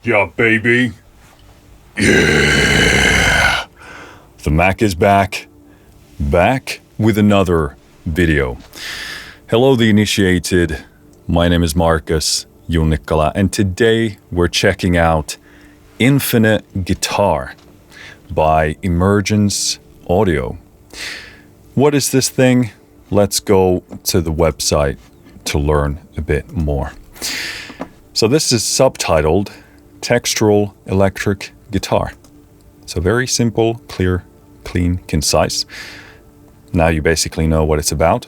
Yeah, baby. Yeah. The Mac is back with another video. Hello, the initiated. My name is Markus Junnikkala, and today we're checking out Infinite Guitar by Emergence Audio. What is this thing? Let's go to the website to learn a bit more. So this is subtitled Textural Electric Guitar. So very simple, clear, clean, concise. Now you basically know what it's about.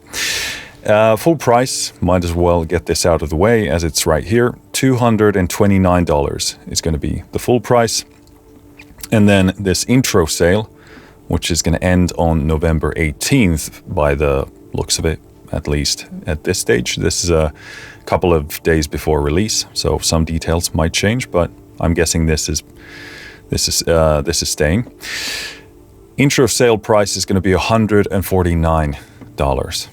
Full price, might as well get this out of the way as it's right here. $229 is going to be the full price. And then this intro sale, which is going to end on November 18th by the looks of it, at least at this stage. This is a couple of days before release, so some details might change, but I'm guessing this is staying. Intro sale price is going to be $149.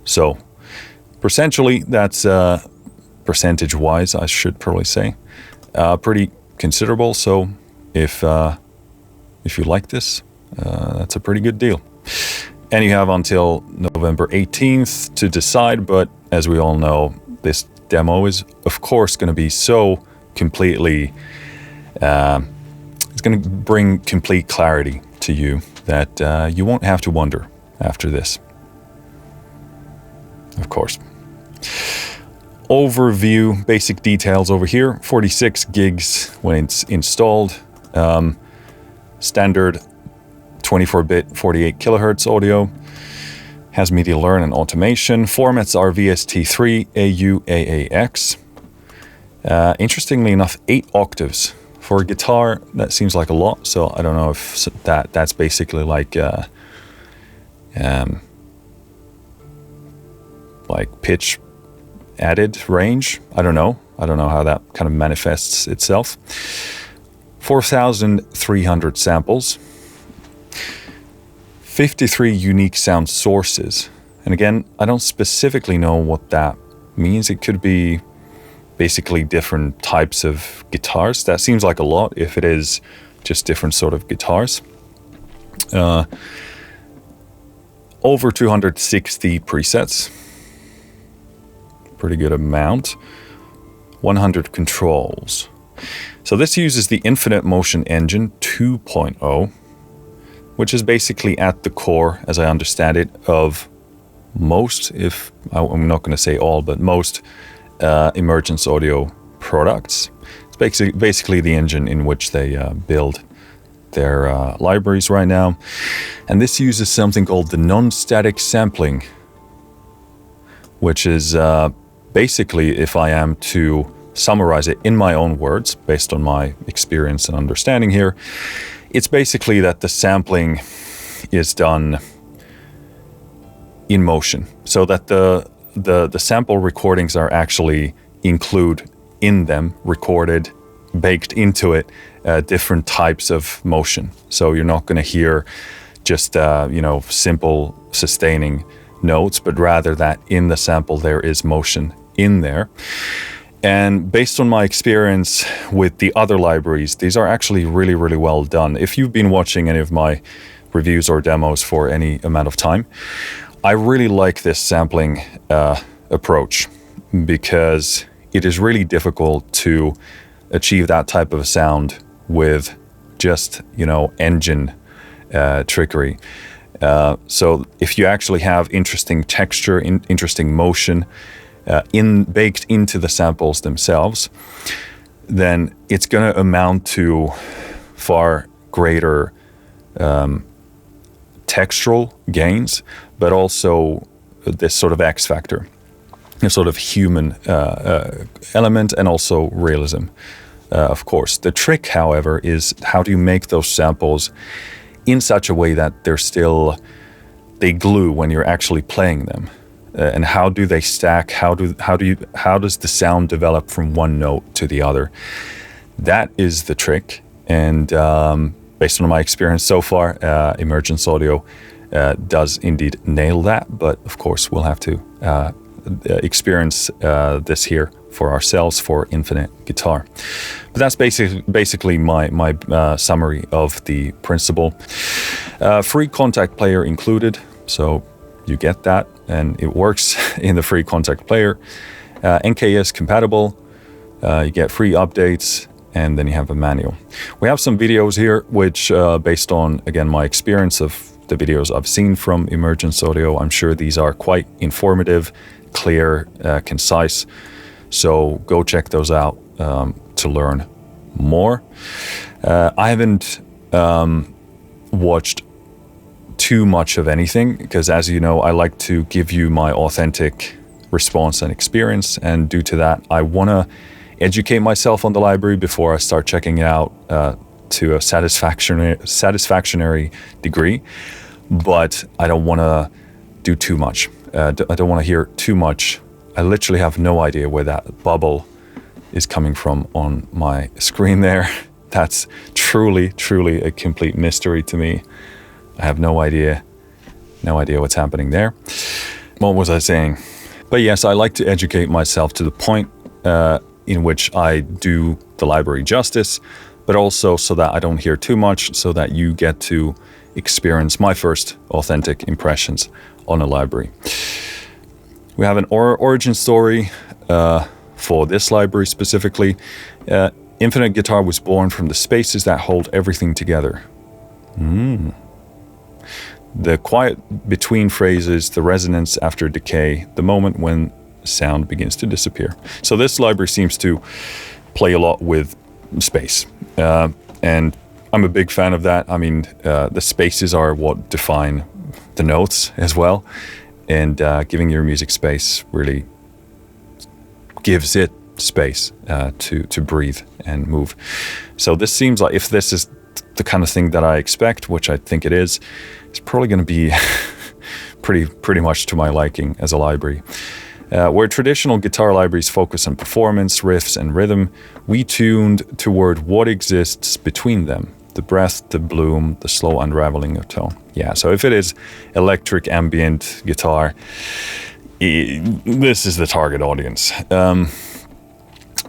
So percentually, that's percentage-wise, I should probably say, pretty considerable. So if you like this, that's a pretty good deal. And you have until November 18th to decide, but as we all know, this demo is, of course, going to be so completely, it's going to bring complete clarity to you that you won't have to wonder after this. Of course. Overview, basic details over here, 46 gigs when it's installed, standard 24-bit 48 kilohertz audio, has media learn and automation. Formats are VST3, AU, AAX. Interestingly enough, 8 octaves. For a guitar, that seems like a lot, so I don't know if that's basically like pitch added range. I don't know how that kind of manifests itself. 4,300 samples. 53 unique sound sources. And again, I don't specifically know what that means. It could be basically different types of guitars. That seems like a lot if it is just different sort of guitars. Over 260 presets. Pretty good amount. 100 controls. So this uses the Infinite Motion Engine 2.0, which is basically at the core, as I understand it, of most, if I'm not going to say all, but most Emergence Audio products. It's basically the engine in which they build their libraries right now. And this uses something called the non-static sampling, which is basically, if I am to summarize it in my own words, based on my experience and understanding here, it's basically that the sampling is done in motion, so that the sample recordings are actually include in them, recorded, baked into it, different types of motion. So you're not going to hear just simple sustaining notes, but rather that in the sample there is motion in there. And based on my experience with the other libraries, these are actually really, really well done. If you've been watching any of my reviews or demos for any amount of time, I really like this sampling approach because it is really difficult to achieve that type of a sound with just, engine trickery. So if you actually have interesting texture, interesting motion, baked into the samples themselves, then it's going to amount to far greater textural gains, but also this sort of X factor, a sort of human element, and also realism, of course. The trick, however, is how do you make those samples in such a way that they glue when you're actually playing them. And how do they stack? How does the sound develop from one note to the other? That is the trick. And based on my experience so far, Emergence Audio does indeed nail that. But of course, we'll have to experience this here for ourselves for Infinite Guitar. But that's basically my summary of the principle. Free Contact Player included, so you get that, and it works in the Free Contact Player. NKS compatible, you get free updates, and then you have a manual. We have some videos here, which based on, again, my experience of the videos I've seen from Emergence Audio, I'm sure these are quite informative, clear, concise. So go check those out to learn more. I haven't watched too much of anything because, as you know, I like to give you my authentic response and experience, and due to that, I want to educate myself on the library before I start checking it out to a satisfactory degree. But I don't want to do too much. I don't want to hear too much. I literally have no idea where that bubble is coming from on my screen there. That's truly a complete mystery to me. I have no idea what's happening there. What was I saying? But yes, I like to educate myself to the point in which I do the library justice, but also so that I don't hear too much, so that you get to experience my first authentic impressions on a library. We have an origin story for this library specifically. Infinite Guitar was born from the spaces that hold everything together. The quiet between phrases, the resonance after decay, the moment when sound begins to disappear. So this library seems to play a lot with space. And I'm a big fan of that. I mean, the spaces are what define the notes as well. And giving your music space really gives it space to breathe and move. So this seems like, if this is the kind of thing that I expect, which I think it is, it's probably going to be pretty much to my liking as a library. Where traditional guitar libraries focus on performance, riffs, and rhythm, we tuned toward what exists between them. The breath, the bloom, the slow unraveling of tone. Yeah, so if it is electric ambient guitar, this is the target audience.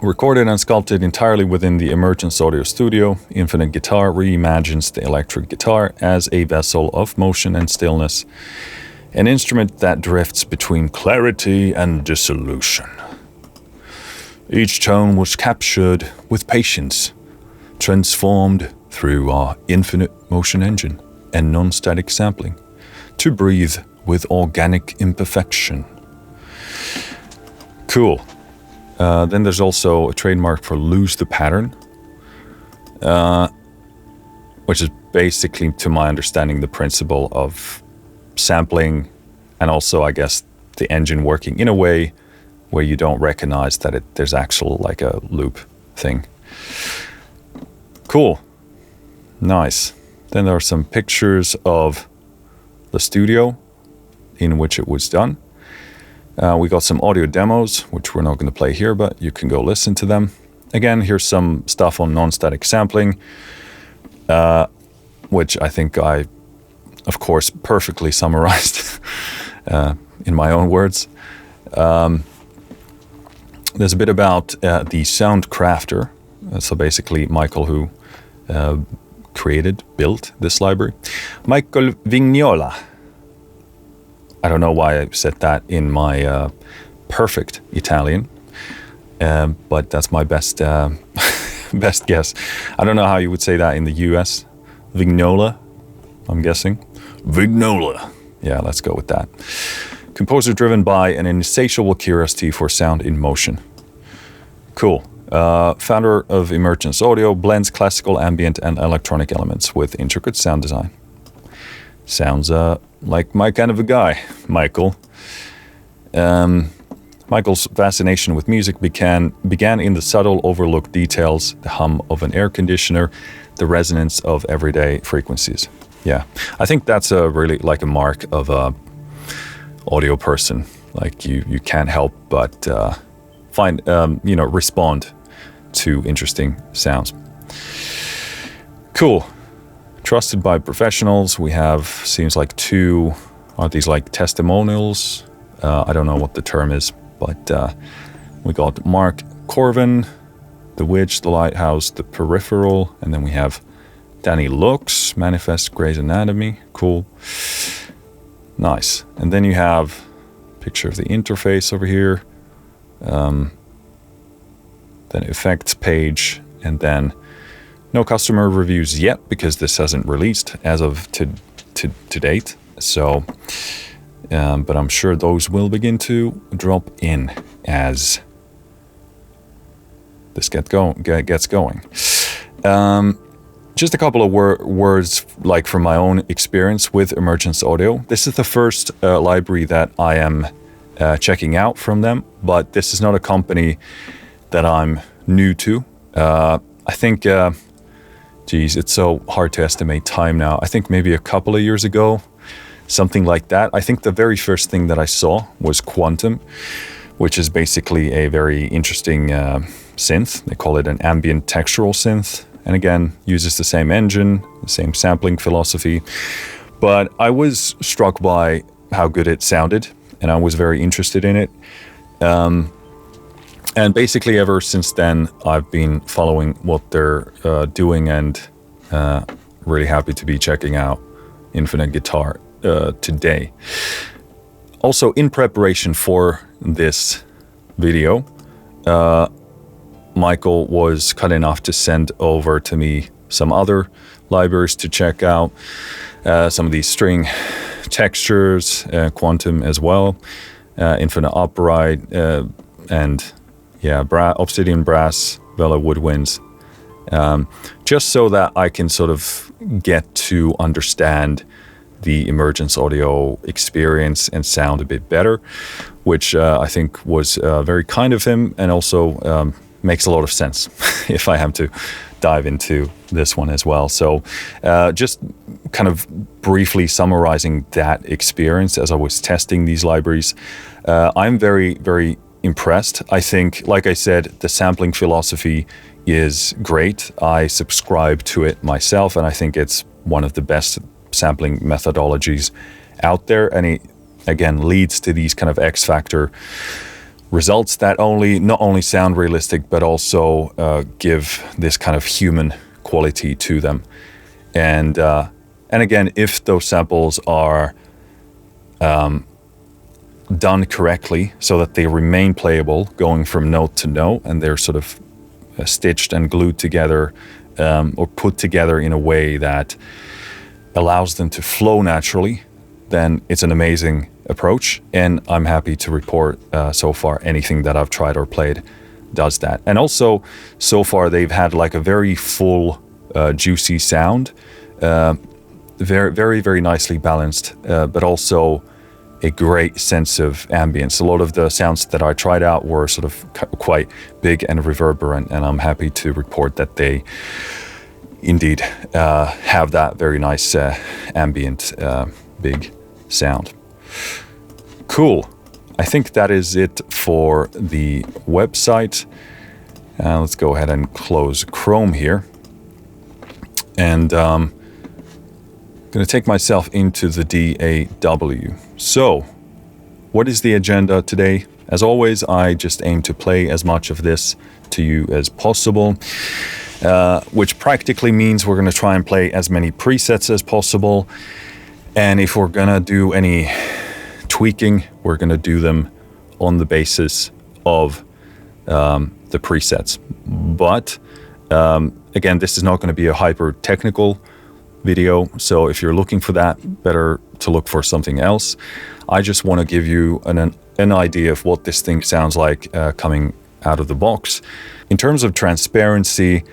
Recorded and sculpted entirely within the Emergence Audio Studio, Infinite Guitar reimagines the electric guitar as a vessel of motion and stillness, an instrument that drifts between clarity and dissolution. Each tone was captured with patience, transformed through our infinite motion engine and non-static sampling to breathe with organic imperfection. Cool. Then there's also a trademark for Lose the Pattern, which is basically, to my understanding, the principle of sampling and also, I guess, the engine working in a way where you don't recognize that there's actual like a loop thing. Cool. Nice. Then there are some pictures of the studio in which it was done. We got some audio demos, which we're not going to play here, but you can go listen to them. Again, here's some stuff on non-static sampling, which I think I, of course, perfectly summarized in my own words. There's a bit about the sound crafter. So basically, Michael, who built this library. Michael Vignola. I don't know why I said that in my perfect Italian, but that's my best guess. I don't know how you would say that in the US. Vignola, I'm guessing. Vignola. Yeah, let's go with that. Composer driven by an insatiable curiosity for sound in motion. Cool. Founder of Emergence Audio, blends classical, ambient, and electronic elements with intricate sound design. Sounds like my kind of a guy, Michael. Michael's fascination with music began in the subtle, overlooked details, the hum of an air conditioner, the resonance of everyday frequencies. Yeah, I think that's a really like a mark of a audio person. Like you can't help but respond to interesting sounds. Cool. Trusted by professionals. We have, seems like are these like testimonials? I don't know what the term is, but We got Mark Corvin, The Witch, The Lighthouse, The Peripheral, and then we have Danny Lux, Manifest, Grey's Anatomy. Cool. Nice. And then you have a picture of the interface over here. Then effects page, and then no customer reviews yet because this hasn't released as of to date. So, but I'm sure those will begin to drop in as this gets going. Just a couple of words, like from my own experience with Emergence Audio. This is the first library that I am checking out from them, but this is not a company that I'm new to. I think, it's so hard to estimate time now. I think maybe a couple of years ago, something like that. I think the very first thing that I saw was Quantum, which is basically a very interesting synth. They call it an ambient textural synth. And again, uses the same engine, the same sampling philosophy. But I was struck by how good it sounded, and I was very interested in it. And basically ever since then, I've been following what they're doing, and really happy to be checking out Infinite Guitar today. Also, in preparation for this video, Michael was kind enough to send over to me some other libraries to check out, some of these string textures, Quantum as well, Infinite Upright, and Obsidian Brass, Vela Woodwinds, just so that I can sort of get to understand the Emergence Audio experience and sound a bit better, which I think was very kind of him, and also makes a lot of sense if I have to dive into this one as well. So just kind of briefly summarizing that experience as I was testing these libraries, I'm very, very impressed. I think, like I said, the sampling philosophy is great. I subscribe to it myself, and I think it's one of the best sampling methodologies out there. And it, again, leads to these kind of X factor results that not only sound realistic, but also give this kind of human quality to them. And again, if those samples are done correctly so that they remain playable going from note to note, and they're sort of stitched and glued together, or put together in a way that allows them to flow naturally, then it's an amazing approach. And I'm happy to report so far anything that I've tried or played does that. And also, so far they've had like a very full, juicy sound, very, very, very nicely balanced, but also a great sense of ambience. A lot of the sounds that I tried out were sort of quite big and reverberant, and I'm happy to report that they indeed have that very nice ambient big sound. Cool. I think that is it for the website. Let's go ahead and close Chrome here. And I'm going to take myself into the DAW. So, what is the agenda today? As always, I just aim to play as much of this to you as possible, which practically means we're going to try and play as many presets as possible. And if we're going to do any tweaking, we're going to do them on the basis of the presets. But again, this is not going to be a hyper technical video, so if you're looking for that, better to look for something else. I just want to give you an idea of what this thing sounds like coming out of the box. In terms of transparency,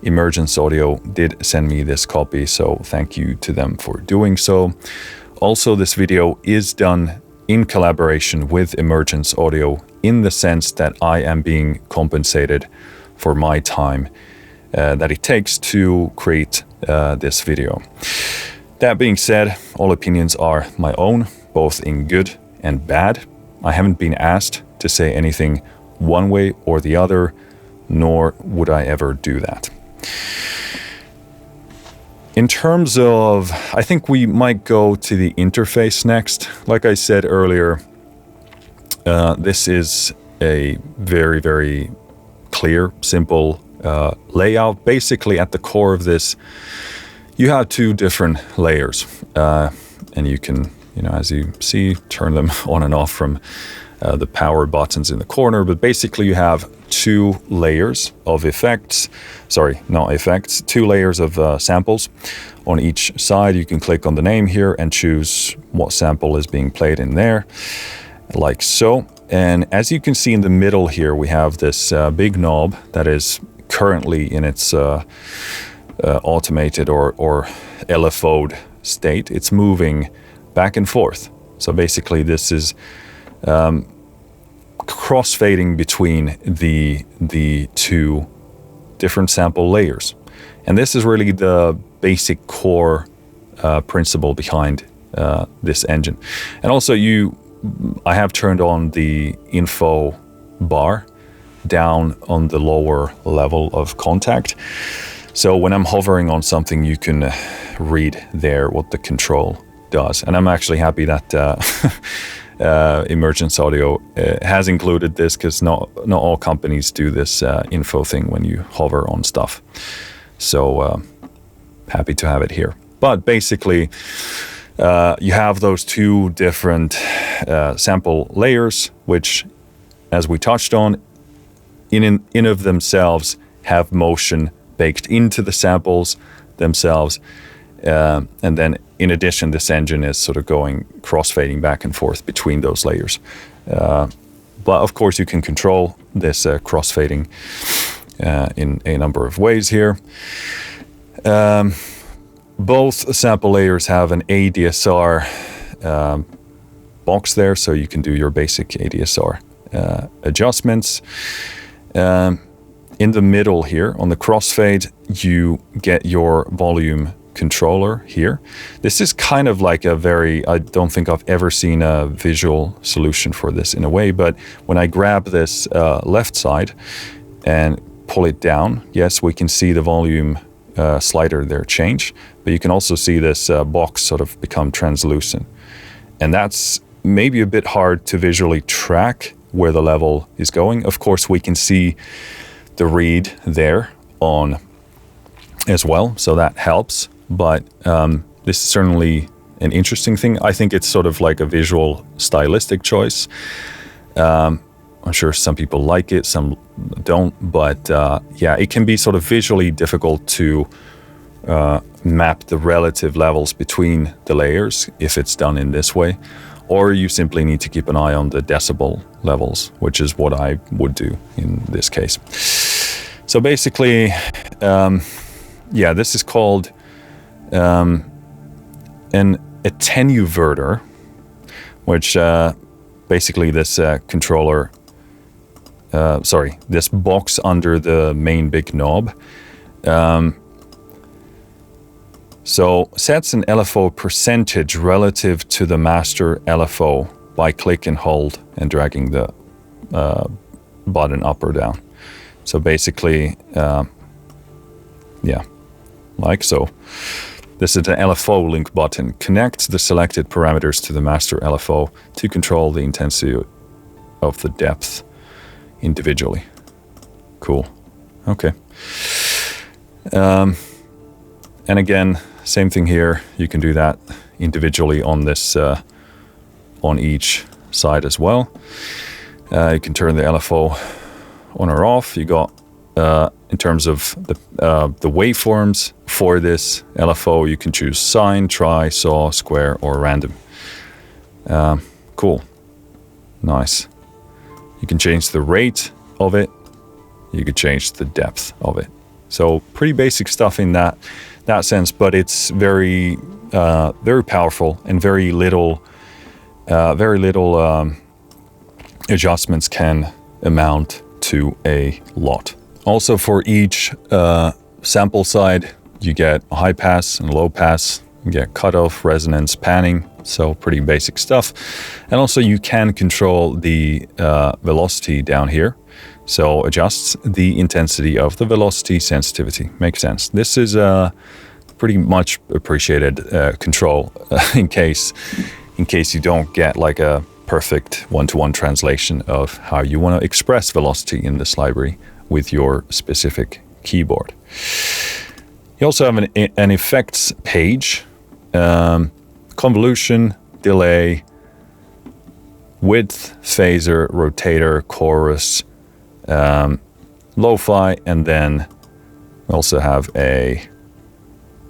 Emergence Audio did send me this copy, so thank you to them for doing so. Also, this video is done in collaboration with Emergence Audio, in the sense that I am being compensated for my time that it takes to create this video. That being said, all opinions are my own, both in good and bad. I haven't been asked to say anything one way or the other, nor would I ever do that. In terms of, I think we might go to the interface next. Like I said earlier, this is a very, very clear, simple layout. Basically, at the core of this, you have two different layers, and you can, as you see, turn them on and off from the power buttons in the corner. But basically, you have two layers of effects. Sorry, not effects. Two layers of samples on each side. You can click on the name here and choose what sample is being played in there, like so. And as you can see in the middle here, we have this big knob that is currently in its automated or LFO'd state. It's moving back and forth. So basically this is crossfading between the two different sample layers. And this is really the basic core principle behind this engine. And also I have turned on the info bar down on the lower level of contact. So when I'm hovering on something, you can read there what the control does. And I'm actually happy that Emergence Audio has included this, because not all companies do this info thing when you hover on stuff. So happy to have it here. But basically, you have those two different sample layers, which, as we touched on, in of themselves have motion baked into the samples themselves. And then in addition, this engine is sort of going crossfading back and forth between those layers. But of course, you can control this crossfading in a number of ways here. Both sample layers have an ADSR box there, so you can do your basic ADSR adjustments. In the middle here, on the crossfade, you get your volume controller here. This is kind of like I don't think I've ever seen a visual solution for this in a way, but when I grab this left side and pull it down, yes, we can see the volume slider there change, but you can also see this box sort of become translucent. And that's maybe a bit hard to visually track where the level is going. Of course, we can see the read there on as well, so that helps. But this is certainly an interesting thing. I think it's sort of like a visual stylistic choice. I'm sure some people like it, some don't, but yeah, it can be sort of visually difficult to map the relative levels between the layers if it's done in this way, or you simply need to keep an eye on the decibel levels, which is what I would do in this case. So basically, yeah, this is called an attenuverter, which basically this controller, this box under the main big knob, so sets an LFO percentage relative to the master LFO by click and hold and dragging the button up or down. So basically, yeah, like so. This is the LFO link button. Connect the selected parameters to the master LFO to control the intensity of the depth individually. Cool. Okay. And again, same thing here. You can do that individually on this, on each side as well. You can turn the LFO on or off. You got, in terms of the waveforms for this LFO, you can choose sine, tri, saw, square, or random. Cool. Nice. You can change the rate of it. You could change the depth of it. So pretty basic stuff in that sense, but it's very very powerful, and very little adjustments can amount to a lot. Also, for each sample side, you get a high pass and low pass. You get cutoff, resonance, panning. So pretty basic stuff. And also you can control the velocity down here. So adjusts the intensity of the velocity sensitivity. Makes sense. This is a pretty much appreciated control in case you don't get like a perfect one-to-one translation of how you want to express velocity in this library with your specific keyboard. You also have an effects page, convolution, delay, width, phaser, rotator, chorus, lo-fi, and then we also have a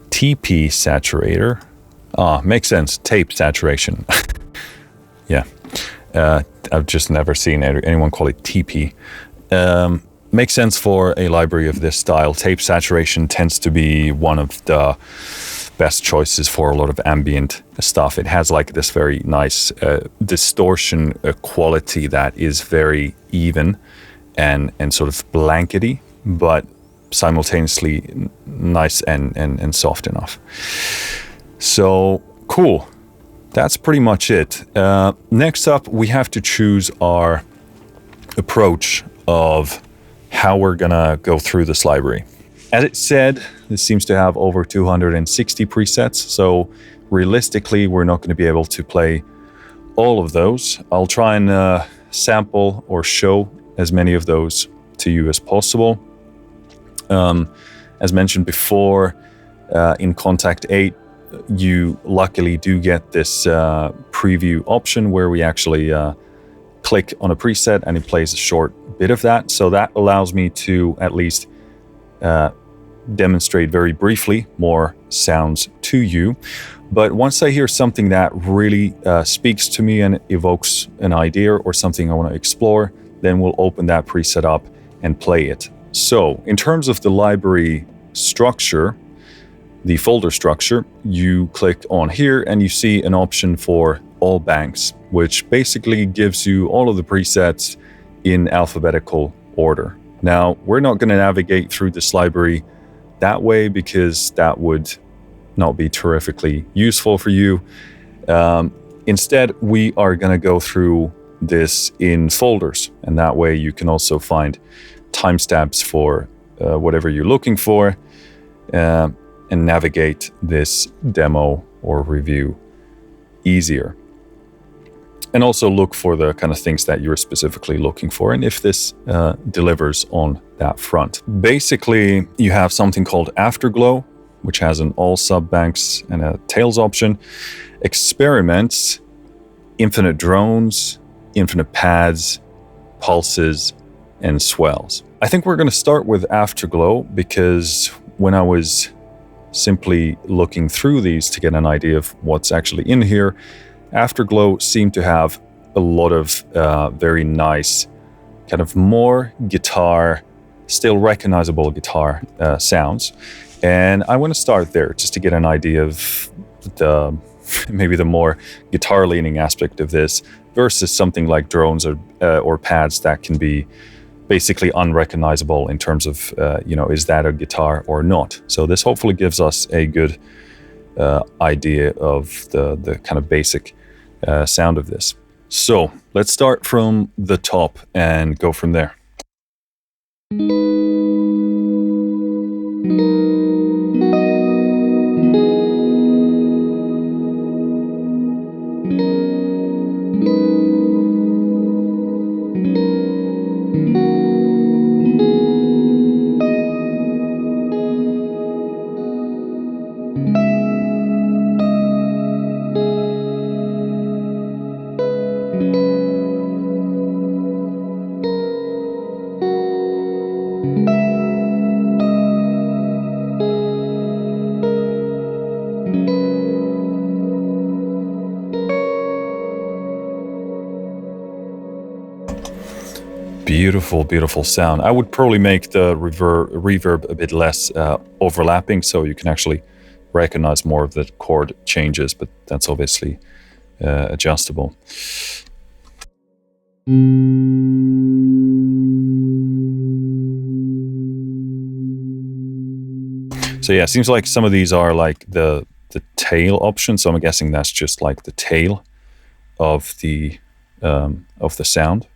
TP saturator. Makes sense, tape saturation. Yeah, I've just never seen anyone call it TP. Makes sense for a library of this style. Tape saturation tends to be one of the best choices for a lot of ambient stuff. It has like this very nice distortion quality that is very even and sort of blankety, but simultaneously nice and soft enough. So cool. That's pretty much it. Next up, we have to choose our approach of how we're gonna go through this library. As it said, this seems to have over 260 presets, so realistically, we're not going to be able to play all of those. I'll try and sample or show as many of those to you as possible. As mentioned before, in Contact 8, you luckily do get this preview option where we actually click on a preset and it plays a short bit of that. So that allows me to at least demonstrate very briefly more sounds to you. But once I hear something that really speaks to me and evokes an idea or something I want to explore, then we'll open that preset up and play it. So in terms of the library structure, the folder structure, you click on here and you see an option for all banks, which basically gives you all of the presets in alphabetical order. Now, we're not going to navigate through this library that way because that would not be terrifically useful for you. Instead, we are going to go through this in folders, and that way you can also find timestamps for whatever you're looking for and navigate this demo or review easier. And also look for the kind of things that you're specifically looking for, and if this delivers on that front. Basically, you have something called Afterglow, which has an all sub-banks and a tails option. Experiments, infinite drones, infinite pads, pulses, and swells. I think we're going to start with Afterglow because when I was simply looking through these to get an idea of what's actually in here, Afterglow seemed to have a lot of very nice, kind of more guitar, still recognizable guitar sounds. And I want to start there just to get an idea of the maybe the more guitar-leaning aspect of this versus something like drones or pads that can be basically unrecognizable in terms of, is that a guitar or not? So this hopefully gives us a good idea of the kind of basic sound of this. So let's start from the top and go from there. Beautiful, beautiful sound. I would probably make the reverb a bit less overlapping so you can actually recognize more of the chord changes, but that's obviously adjustable. So yeah, it seems like some of these are like the tail option, so I'm guessing that's just like the tail of the sound.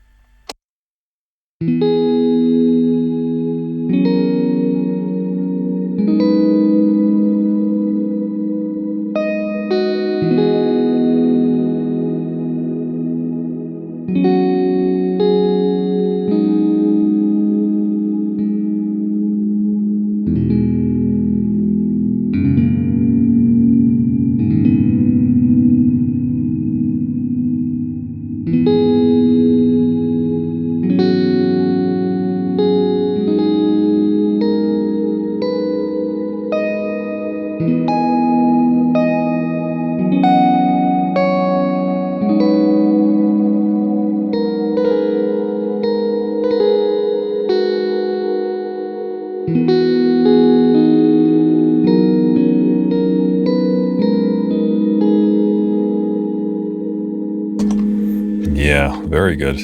Yeah, very good.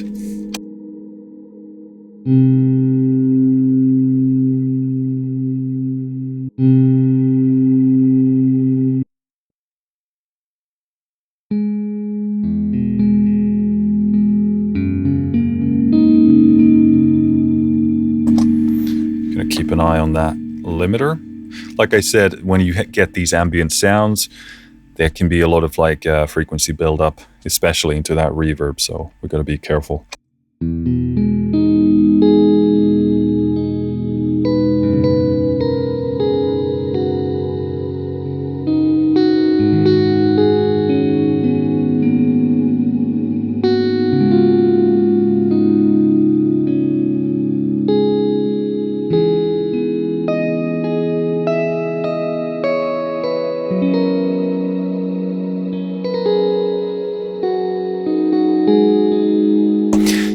Gonna keep an eye on that limiter. Like I said, when you get these ambient sounds, there can be a lot of like frequency buildup, especially into that reverb. So we got to be careful.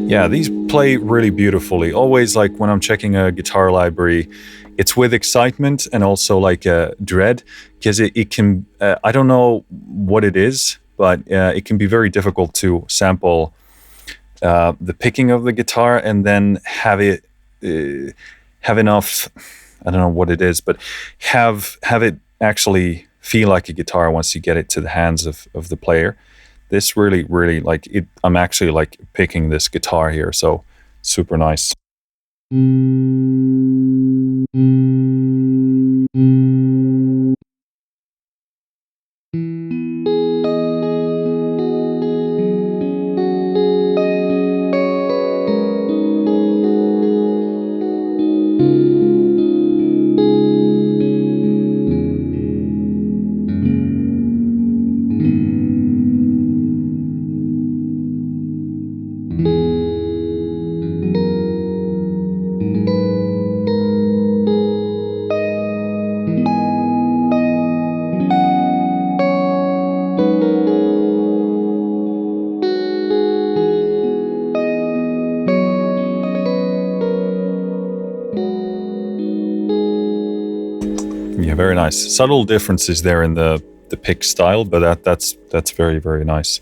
Yeah, these play really beautifully. Always like when I'm checking a guitar library, it's with excitement and also like dread, because it can, I don't know what it is, but it can be very difficult to sample the picking of the guitar and then have it, have enough, I don't know what it is, but have it actually feel like a guitar once you get it to the hands of the player. This really like it. I'm actually like picking this guitar here, so super nice. Yeah, very nice. Subtle differences there in the pick style, but that's very nice.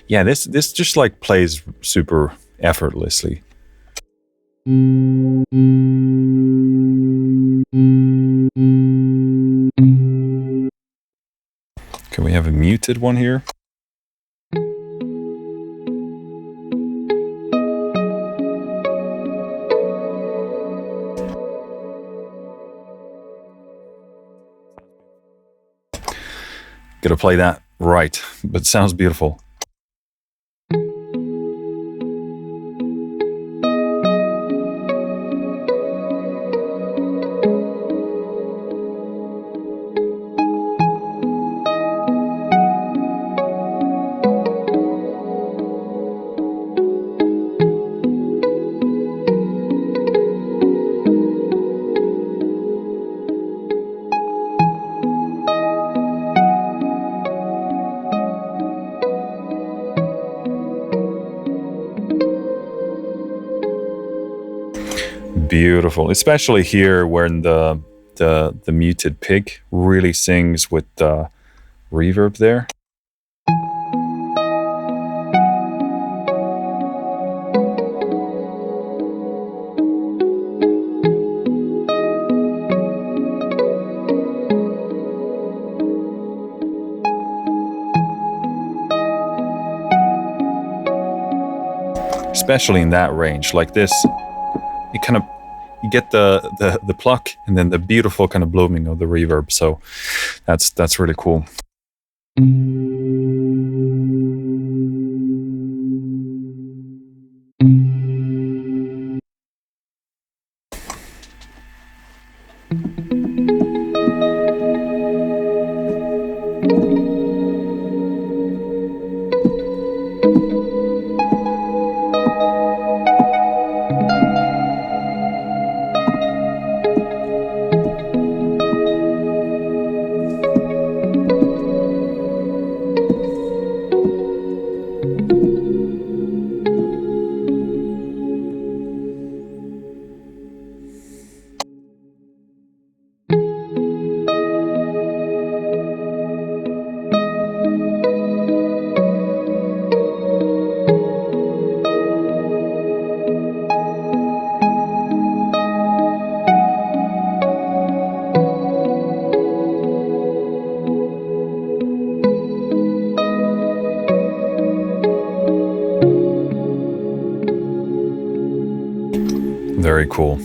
Yeah, this just like plays super effortlessly. Can we have a muted one here? Gotta play that right, but sounds beautiful. Beautiful, especially here when the muted pick really sings with the reverb there. Especially in that range, like this, you kind of you get the pluck and then the beautiful kind of blooming of the reverb. So that's really cool. Very cool.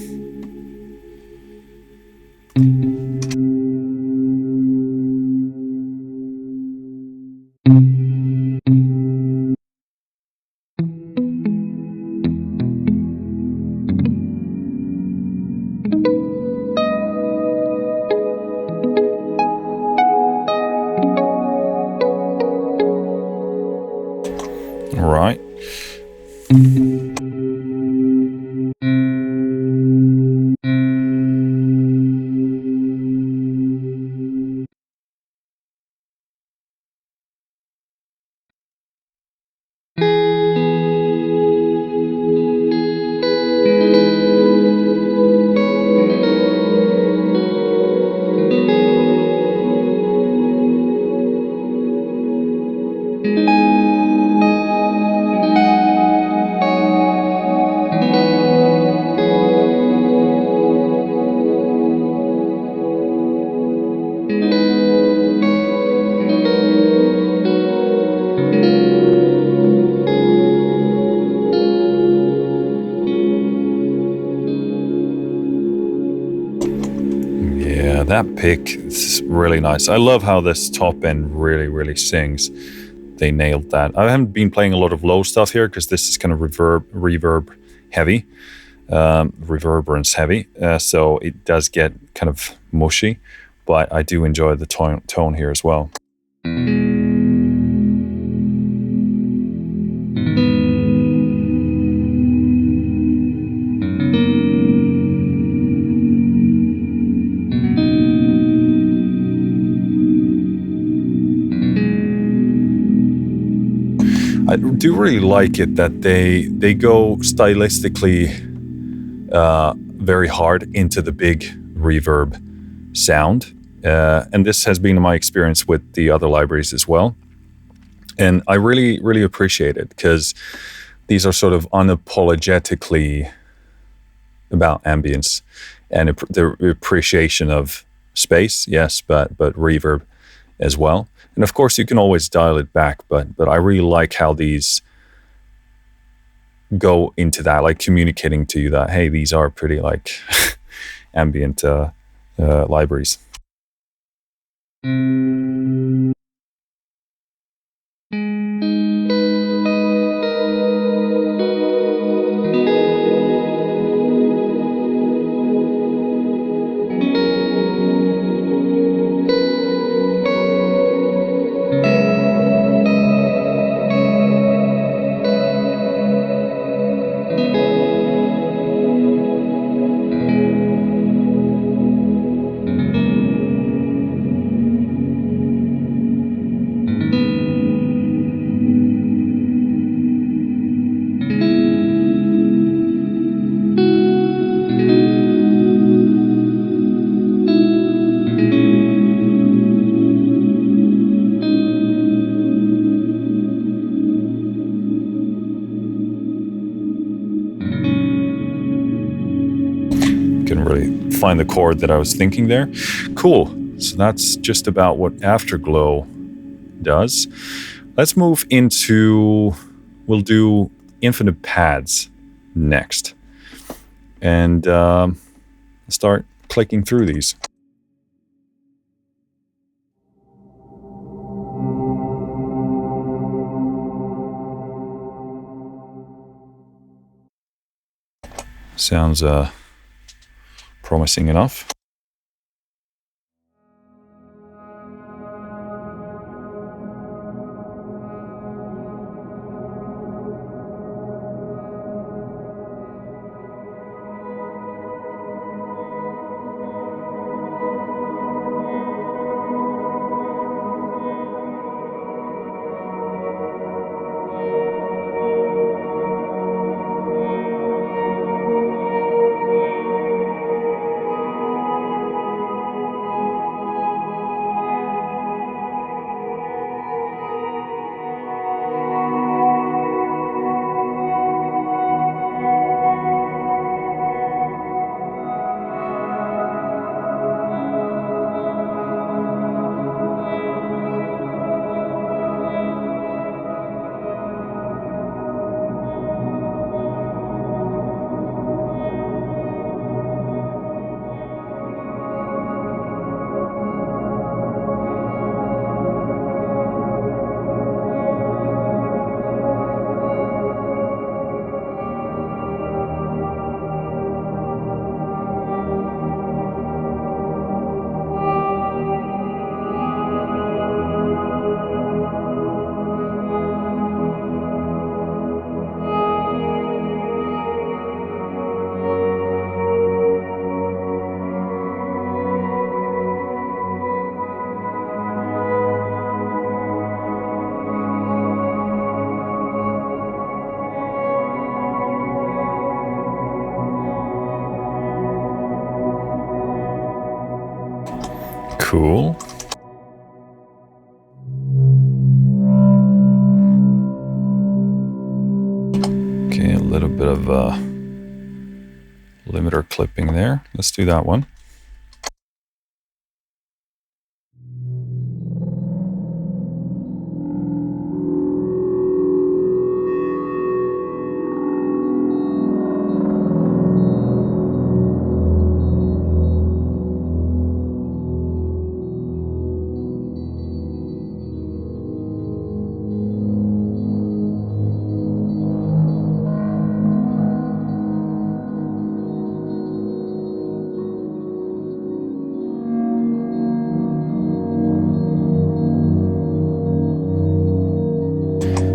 All right. Yeah, that pick is really nice. I love how this top end really sings. They nailed that. I haven't been playing a lot of low stuff here because this is kind of reverb heavy, reverberance heavy. So it does get kind of mushy, but I do enjoy the tone here as well. I do really like it that they go stylistically very hard into the big reverb sound. And this has been my experience with the other libraries as well. And I really appreciate it because these are sort of unapologetically about ambience and the appreciation of space, yes, but reverb as well. And of course, you can always dial it back, but I really like how these go into that, like communicating to you that, hey, these are pretty like ambient libraries. Can really find the chord that I was thinking there. Cool. So that's just about what Afterglow does. Let's move into, we'll do infinite pads next. And start clicking through these. Sounds promising enough. Cool. Okay, a little bit of limiter clipping there. Let's do that one.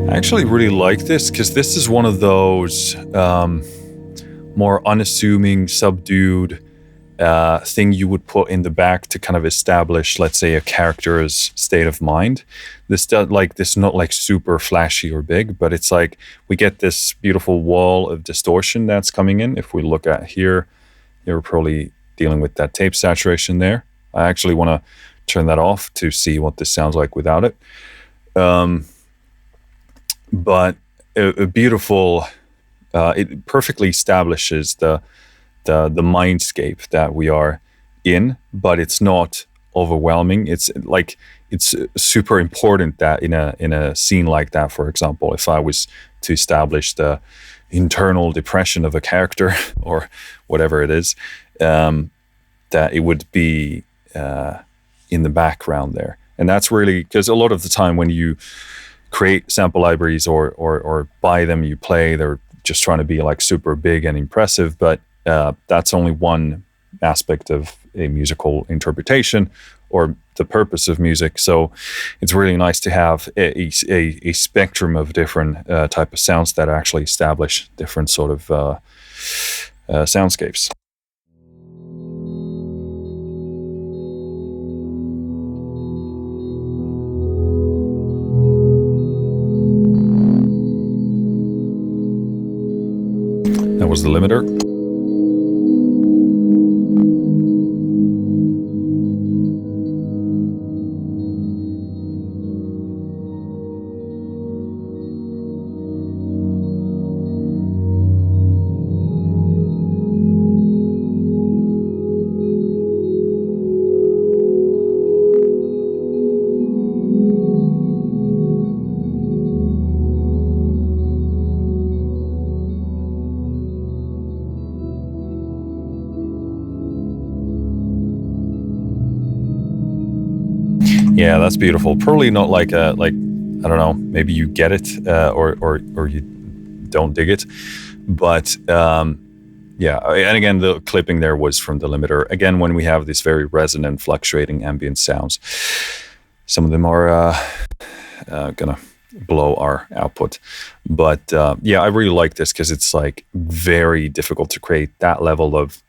I actually really like this because this is one of those more unassuming, subdued thing you would put in the back to kind of establish, let's say, a character's state of mind. This is not like super flashy or big, but it's like we get this beautiful wall of distortion that's coming in. If we look at here, you're probably dealing with that tape saturation there. I actually want to turn that off to see what this sounds like without it. But a beautiful, it perfectly establishes the mindscape that we are in, but it's not overwhelming. It's like it's super important that in a scene like that, for example, if I was to establish the internal depression of a character or whatever it is, that it would be in the background there. And that's really because a lot of the time when you create sample libraries or buy them, you play, they're just trying to be like super big and impressive, but that's only one aspect of a musical interpretation or the purpose of music. So it's really nice to have a spectrum of different type of sounds that actually establish different sort of soundscapes. That was the limiter. Yeah, that's beautiful. Probably not like I don't know, maybe you get it or you don't dig it, but yeah. And again, the clipping there was from the limiter. Again, when we have these very resonant, fluctuating ambient sounds, some of them are gonna blow our output. But yeah, I really like this because it's like very difficult to create that level of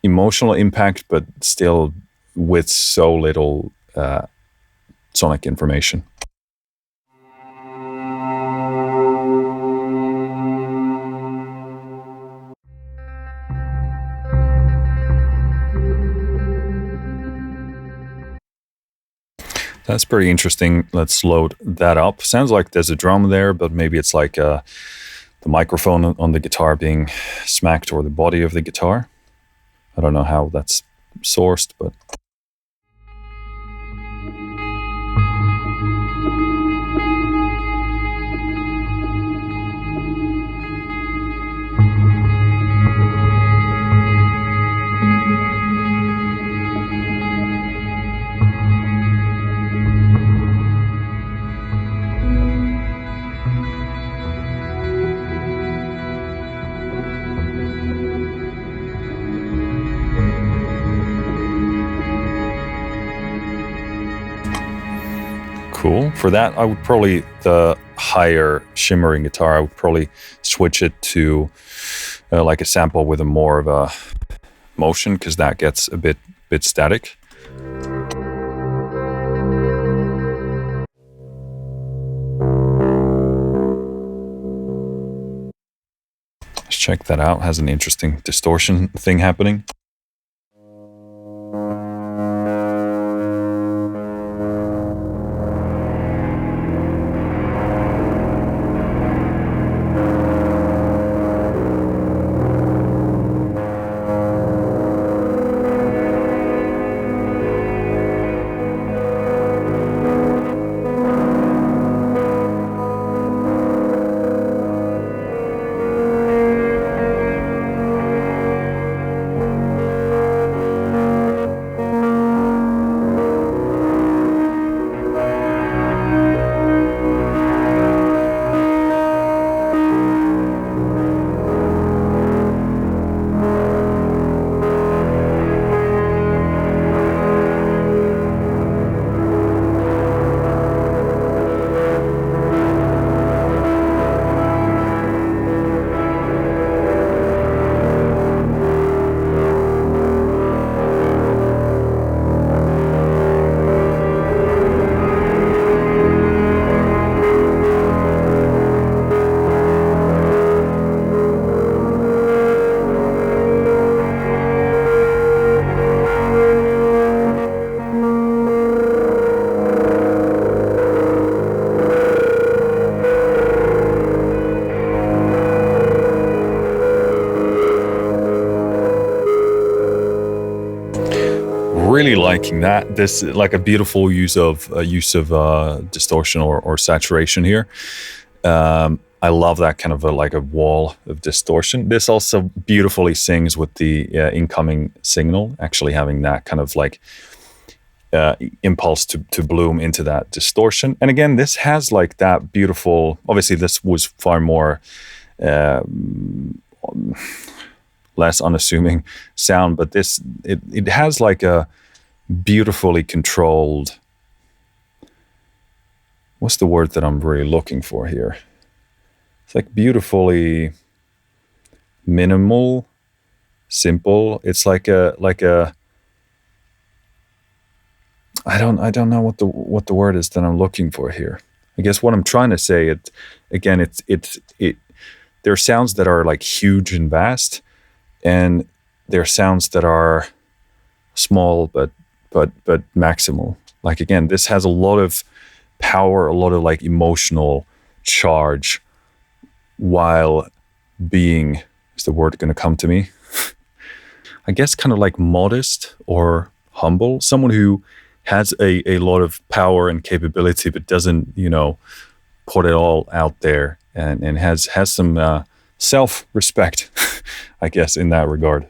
emotional impact, but still with so little sonic information. That's pretty interesting. Let's load that up. Sounds like there's a drum there, but maybe it's like the microphone on the guitar being smacked or the body of the guitar. I don't know how that's sourced, but... Cool. For that, I would probably, the higher shimmering guitar, I would probably switch it to like a sample with a more of a motion, because that gets a bit static. Let's check that out. It has an interesting distortion thing happening. really liking that. This like a beautiful use of distortion or saturation here. I love that kind of like a wall of distortion. This also beautifully sings with the incoming signal, actually having that kind of like impulse to bloom into that distortion. And again, this has like that beautiful, obviously this was far more less unassuming sound, but this, it has like a beautifully controlled, what's the word that I'm really looking for here? It's like beautifully minimal, simple. It's like a I don't know what the word is that I'm looking for here. I guess what I'm trying to say, there are sounds that are like huge and vast, and there are sounds that are small but maximal. Like again, this has a lot of power, a lot of like emotional charge, while being, is the word going to come to me? I guess kind of like modest or humble. Someone who has a lot of power and capability, but doesn't, put it all out there, and has some self-respect, I guess, in that regard.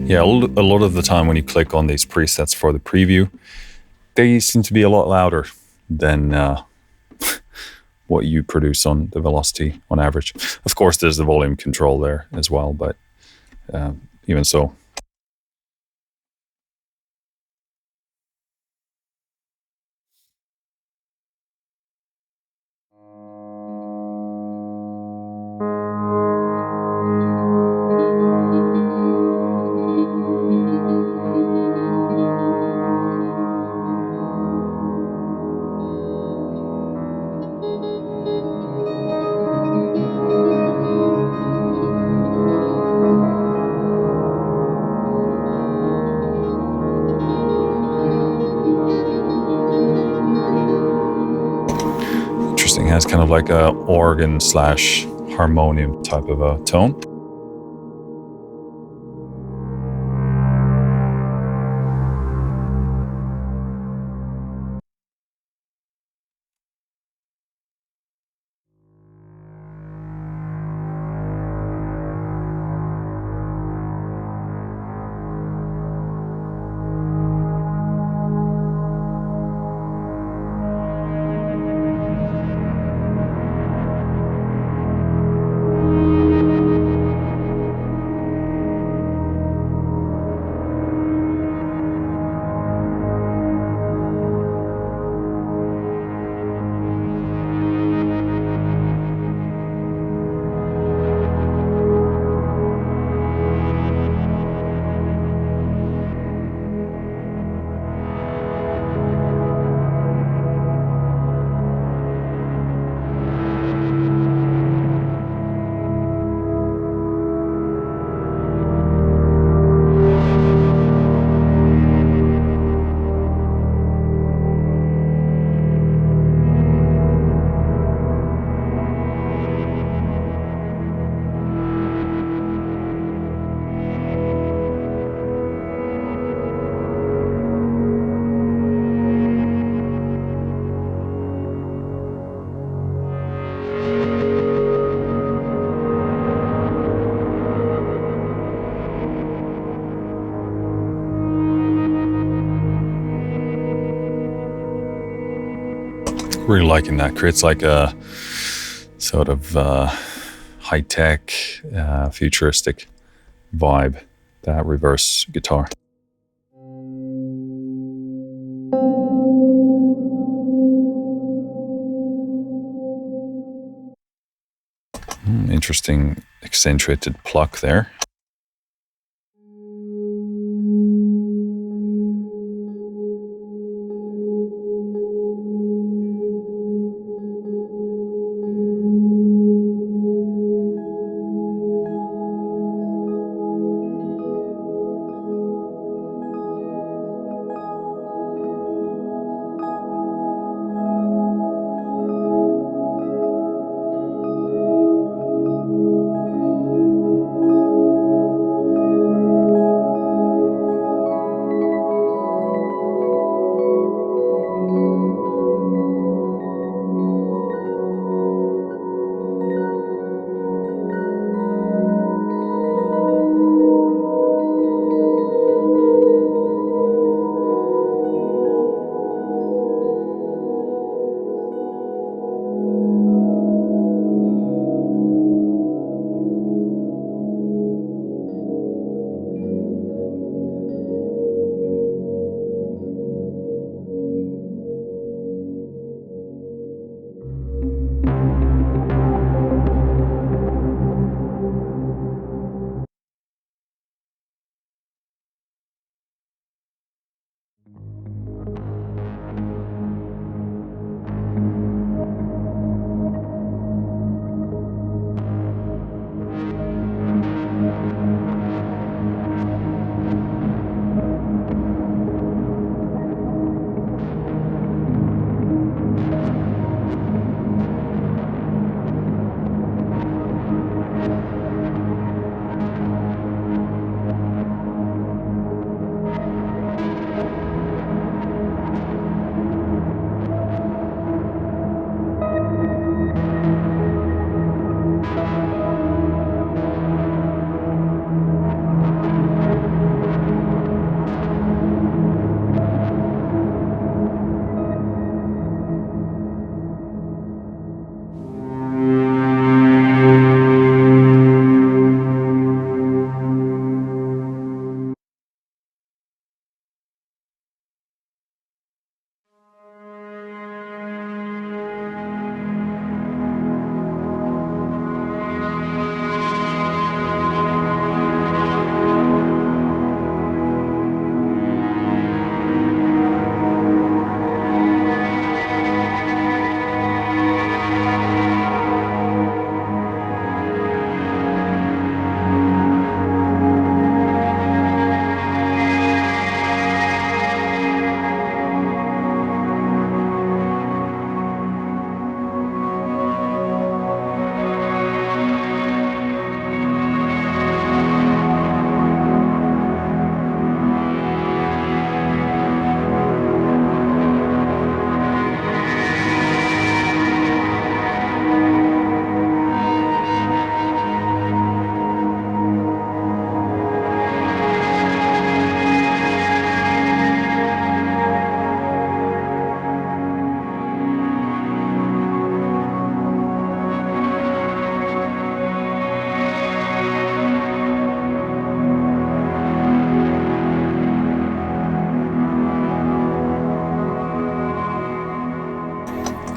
Yeah, a lot of the time when you click on these presets for the preview, they seem to be a lot louder than what you produce on the Velocity on average. Of course, there's the volume control there as well, but even so. Interesting, has kind of like a organ / harmonium type of a tone. Really liking that. Creates like a sort of high-tech, futuristic vibe, that reverse guitar. Interesting accentuated pluck there.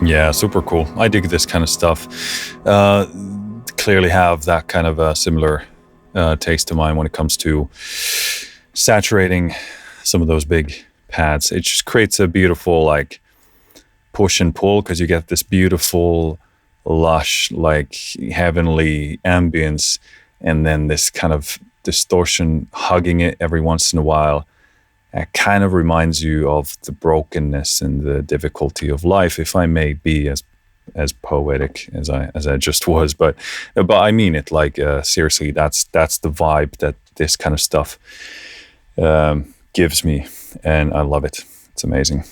Yeah, super cool. I dig this kind of stuff. Clearly have that kind of a similar taste to mine when it comes to saturating some of those big pads. It just creates a beautiful like push and pull because you get this beautiful, lush, like heavenly ambience, and then this kind of distortion hugging it every once in a while. It kind of reminds you of the brokenness and the difficulty of life, if I may be as poetic as I just was, but I mean it. Like seriously, that's the vibe that this kind of stuff gives me, and I love it. It's amazing.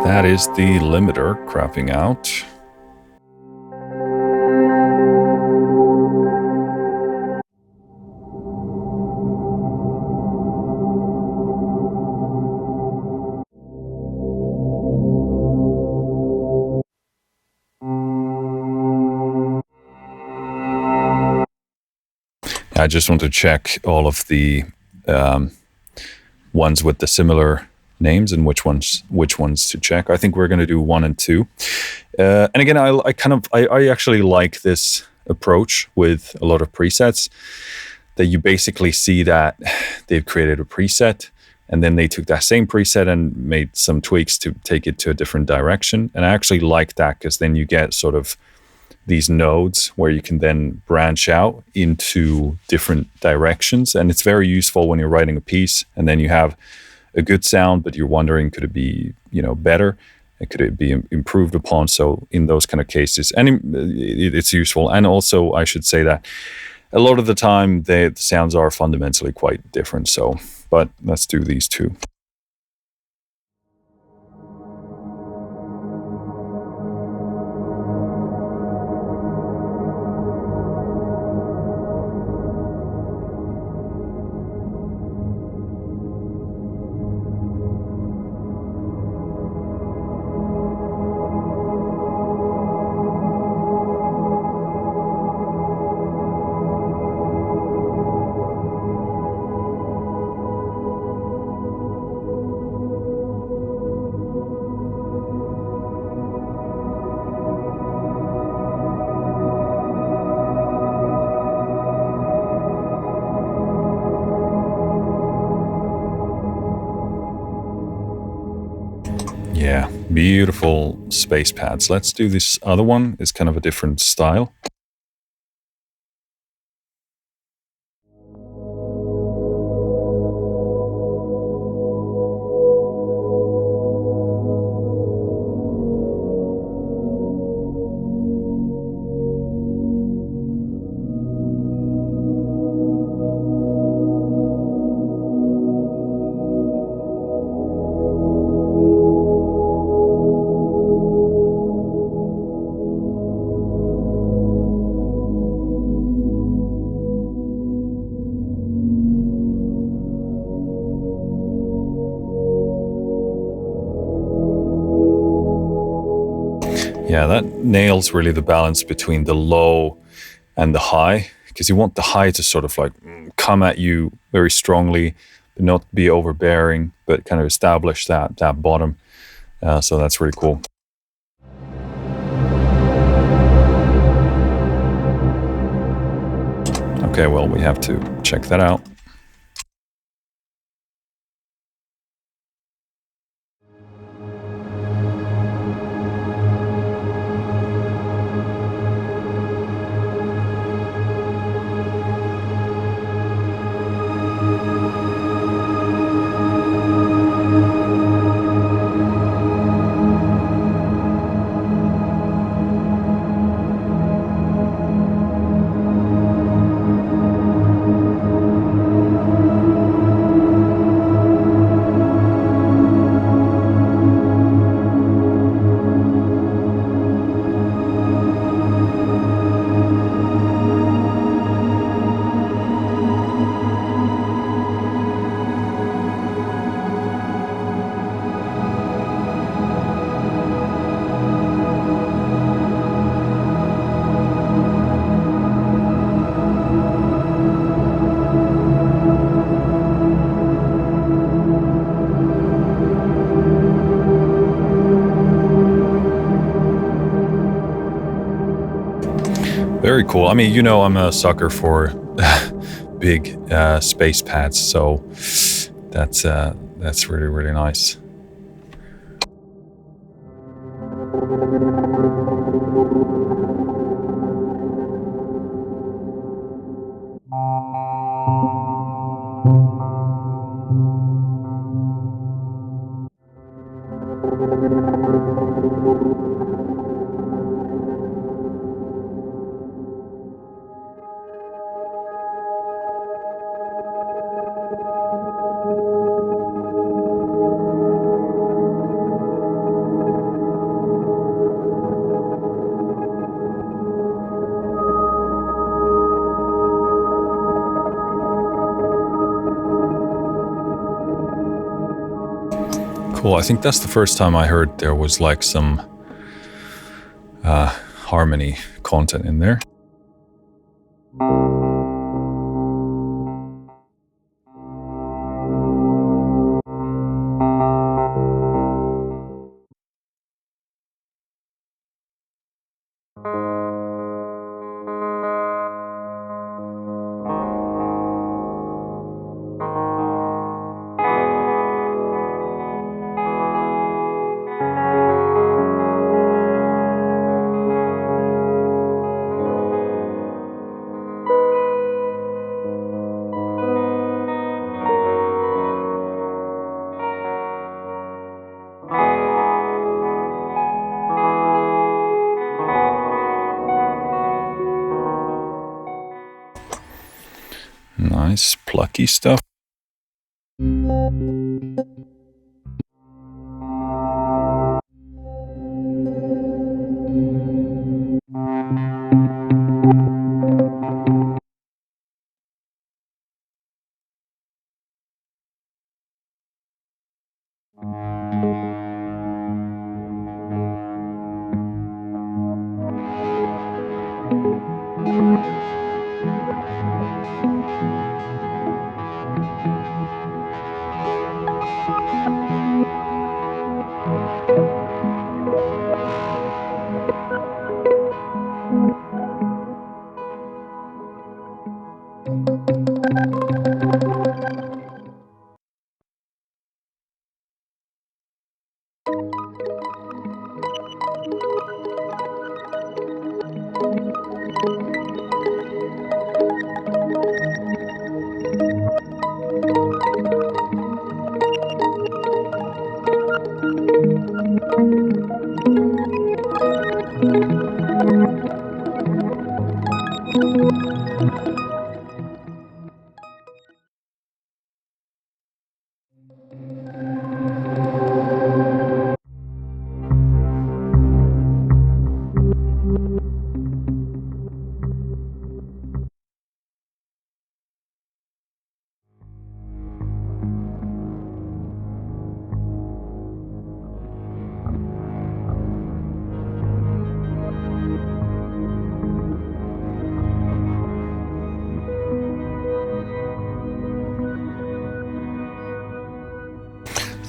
That is the limiter crapping out. I just want to check all of the ones with the similar names and which ones to check. I think we're going to do 1 and 2. And again, I actually like this approach with a lot of presets, that you basically see that they've created a preset and then they took that same preset and made some tweaks to take it to a different direction. And I actually like that, because then you get sort of these nodes where you can then branch out into different directions. And it's very useful when you're writing a piece and then you have a good sound, but you're wondering, could it be, better? Could it be improved upon? So in those kind of cases, and it's useful. And also, I should say that a lot of the time, the sounds are fundamentally quite different. So, but let's do these two. Yeah, beautiful space pads. Let's do this other one. It's kind of a different style. Yeah, that nails really the balance between the low and the high, because you want the high to sort of like come at you very strongly, but not be overbearing, but kind of establish that bottom. So that's really cool. Okay, well, we have to check that out. Very cool. I mean, I'm a sucker for big space pads, so that's really, really nice. Cool. I think that's the first time I heard there was like some harmony content in there. nice plucky stuff.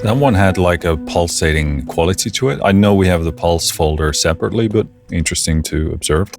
That one had like a pulsating quality to it. I know we have the pulse folder separately, but interesting to observe.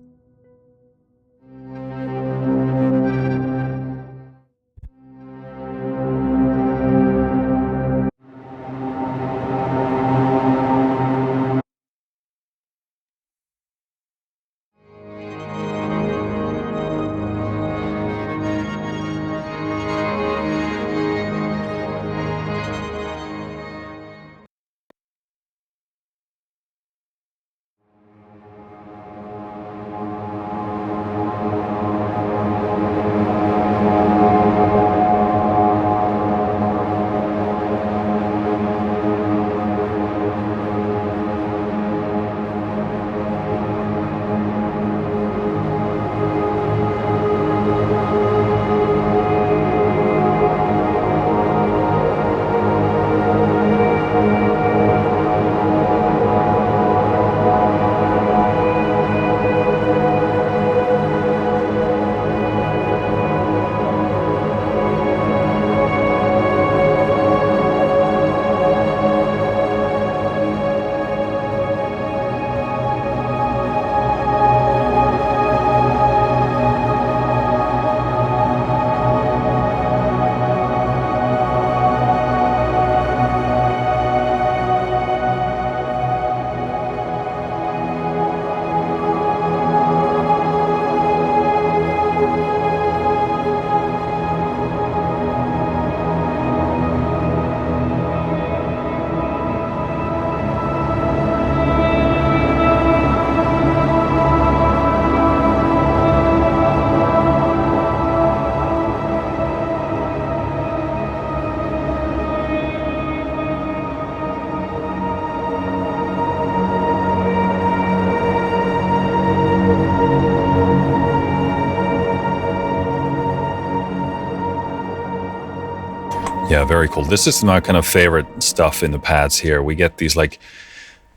Yeah, very cool. This is my kind of favorite stuff in the pads here. We get these like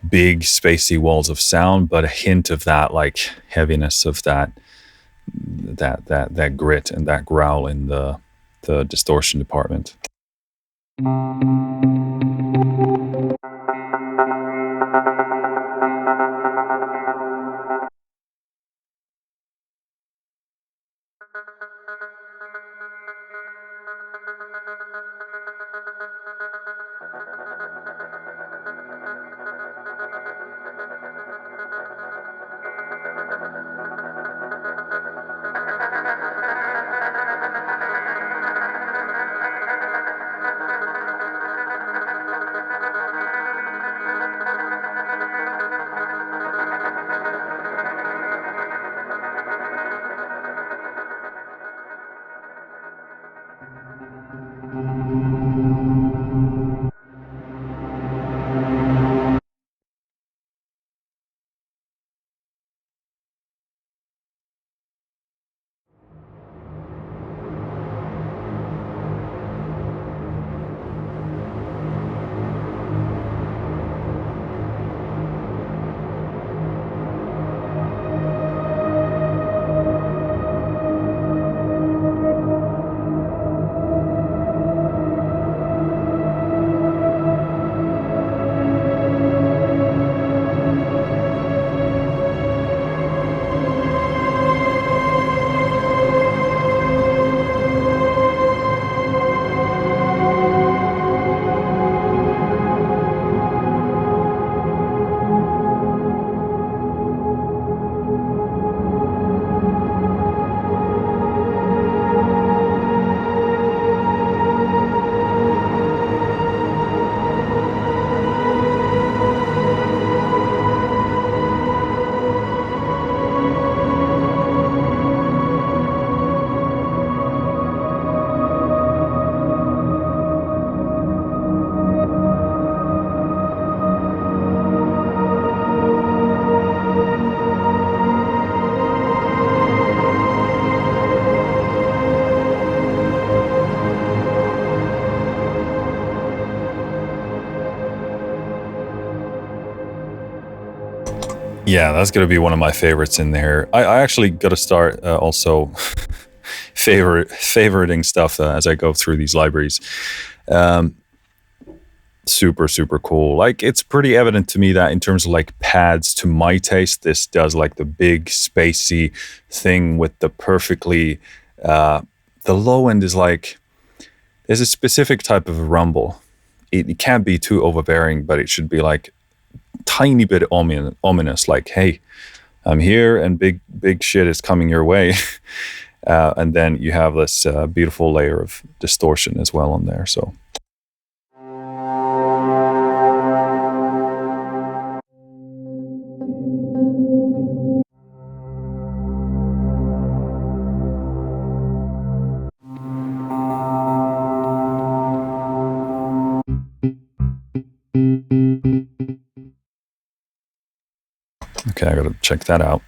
big spacey walls of sound, but a hint of that like heaviness of that grit and that growl in the distortion department. Yeah, that's going to be one of my favorites in there. I actually got to start also favoriting stuff as I go through these libraries. Um, super, super cool. Like, it's pretty evident to me that in terms of like pads, to my taste, this does like the big spacey thing with the perfectly. The low end is like, there's a specific type of rumble. It can't be too overbearing, but it should be like tiny bit ominous, like, hey, I'm here and big shit is coming your way. And then you have this beautiful layer of distortion as well on there. So okay, I gotta check that out.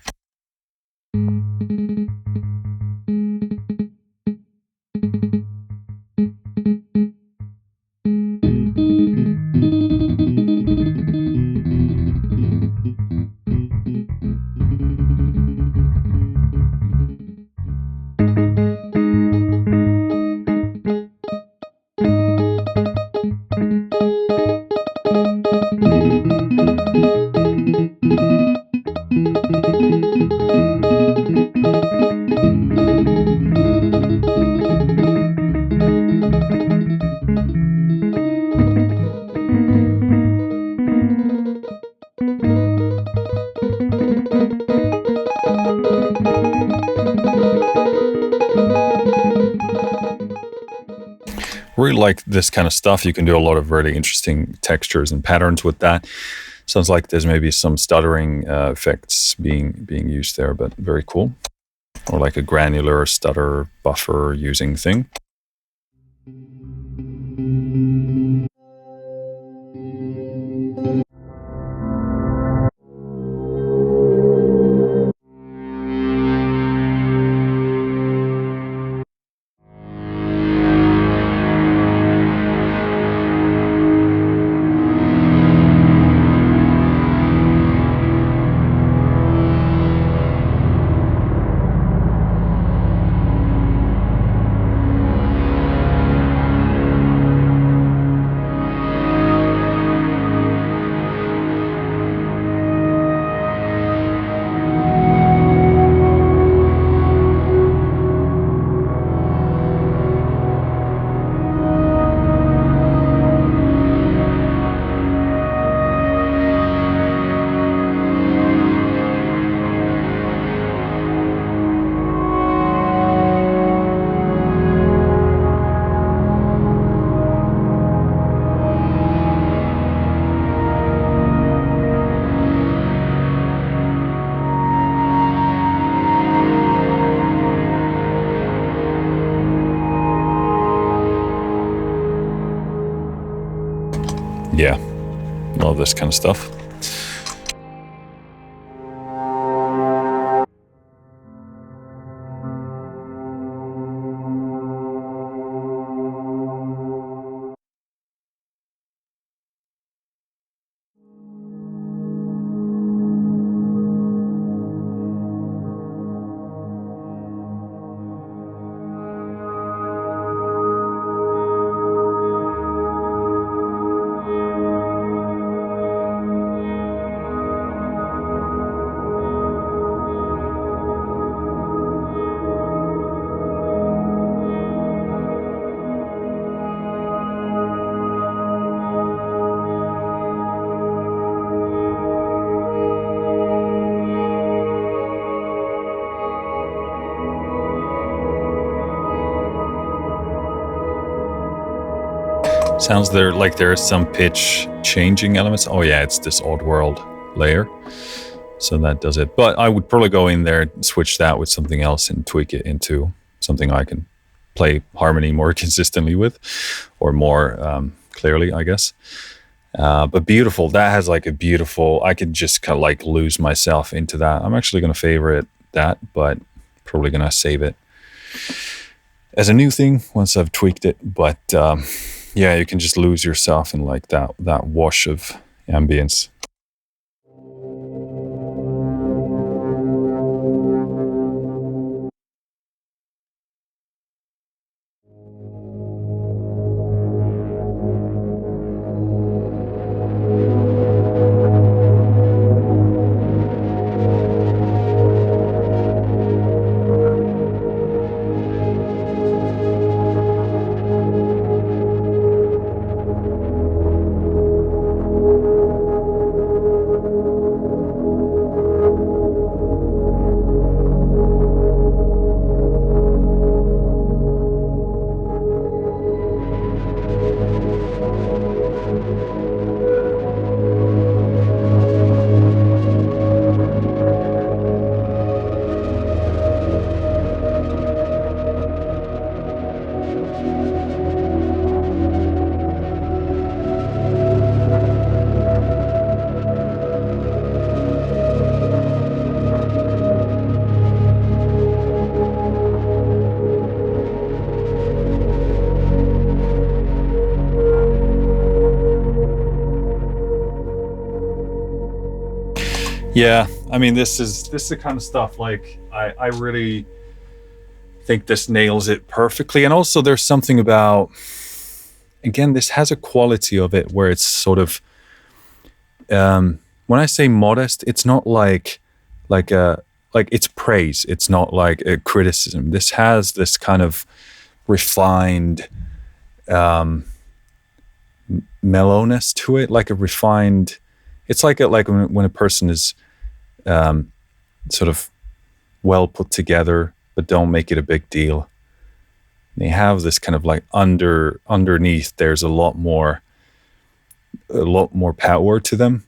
Really like this kind of stuff. You can do a lot of really interesting textures and patterns with that. Sounds like there's maybe some stuttering effects being used there, but very cool. Or like a granular stutter buffer using thing. Yeah, love this kind of stuff. Sounds there like there is some pitch changing elements. Oh yeah, it's this odd world layer. So that does it. But I would probably go in there, switch that with something else and tweak it into something I can play harmony more consistently with, or more clearly, I guess. But beautiful. That has like a beautiful, I could just kind of like lose myself into that. I'm actually going to favorite that, but probably going to save it as a new thing once I've tweaked it. But yeah, you can just lose yourself in like that wash of ambience. Yeah, I mean, this is the kind of stuff, like, I really think this nails it perfectly. And also there's something about, again, this has a quality of it where it's sort of, when I say modest, it's not like a like it's praise. It's not like a criticism. This has this kind of refined mellowness to it, like a refined. It's like like when a person is sort of well put together, but don't make it a big deal. They have this kind of like underneath. There's a lot more power to them.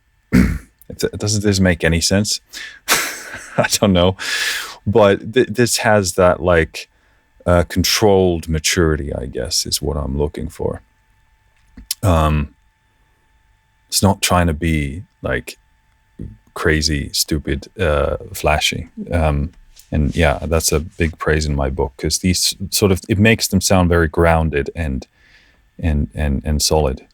Doesn't this make any sense? I don't know, but this has that like controlled maturity, I guess, is what I'm looking for. It's not trying to be like crazy, stupid, flashy. And yeah, that's a big praise in my book, because these sort of, it makes them sound very grounded and solid.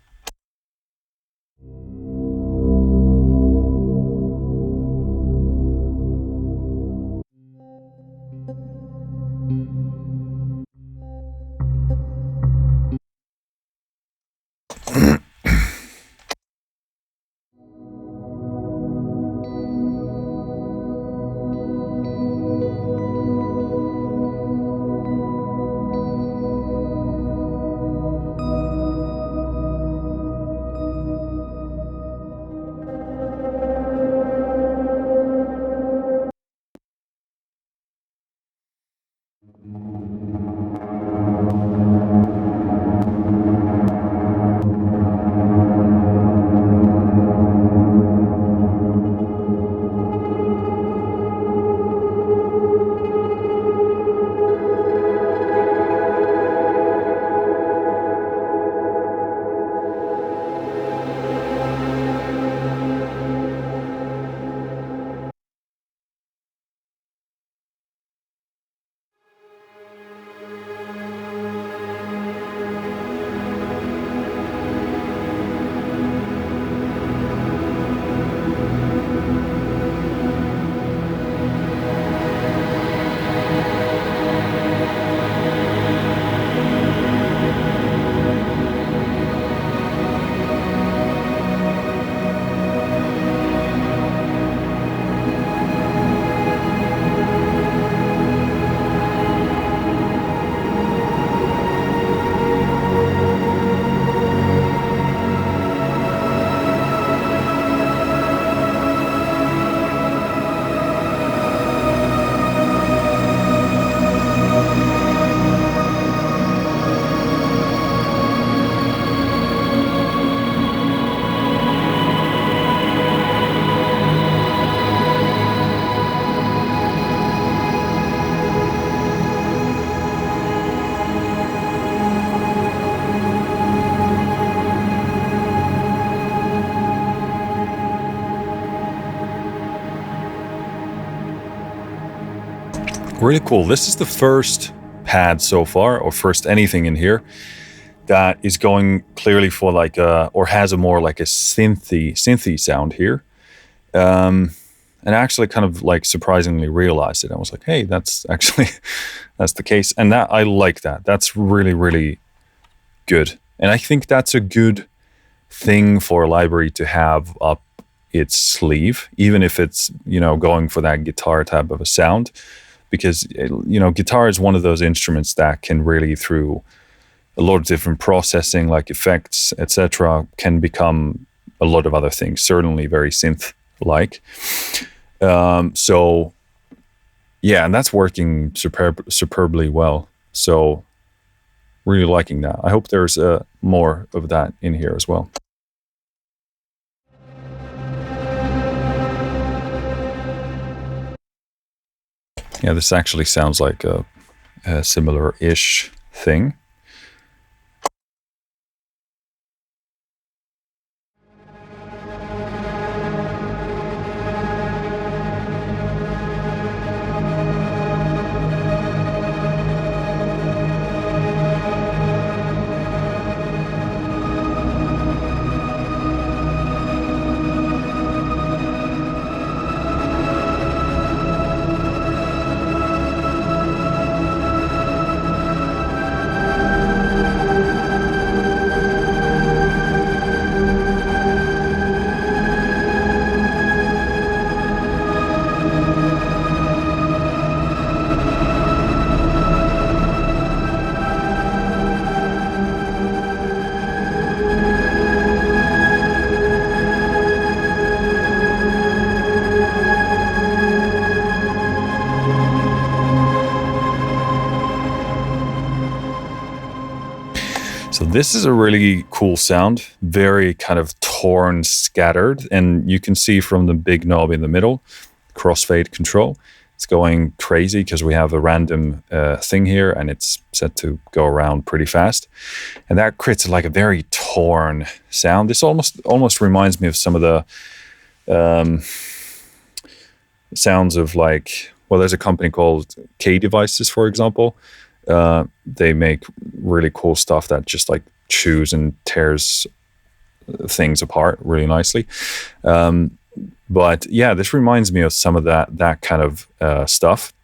Really cool. This is the first pad so far, or first anything in here, that is going clearly for like or has a more like a synthy sound here. And I actually kind of like surprisingly realized it. I was like, hey, that's actually, that's the case. And that, I like that. That's really, really good. And I think that's a good thing for a library to have up its sleeve, even if it's, you know, going for that guitar type of a sound. Because, you know, guitar is one of those instruments that can really, through a lot of different processing, like effects, etc., can become a lot of other things, certainly very synth-like. So, yeah, and that's working superbly well. So, really liking that. I hope there's more of that in here as well. Yeah, this actually sounds like a similar-ish thing. So this is a really cool sound, very kind of torn, scattered, and you can see from the big knob in the middle, crossfade control, it's going crazy because we have a random thing here and it's set to go around pretty fast. And that creates like a very torn sound. This almost reminds me of some of the sounds of like, well, there's a company called K Devices, for example. They make really cool stuff that just like chews and tears things apart really nicely. But yeah, this reminds me of some of that kind of stuff.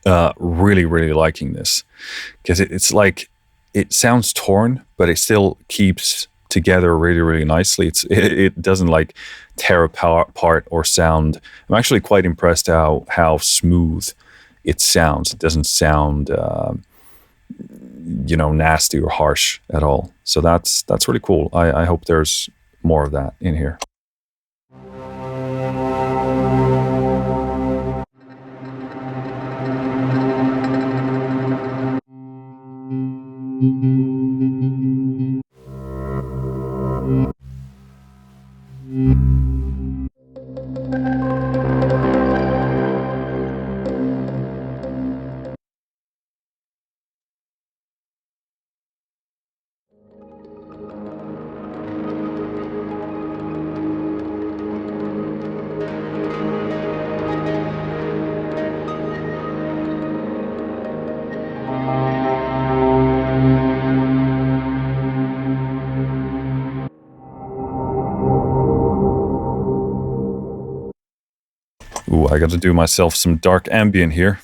Really, really liking this because it's like it sounds torn, but it still keeps together really, really nicely. It doesn't like tear apart or sound. I'm actually quite impressed how smooth it sounds. It doesn't sound nasty or harsh at all. So that's really cool. I hope there's more of that in here. Ooh, I got to do myself some dark ambient here.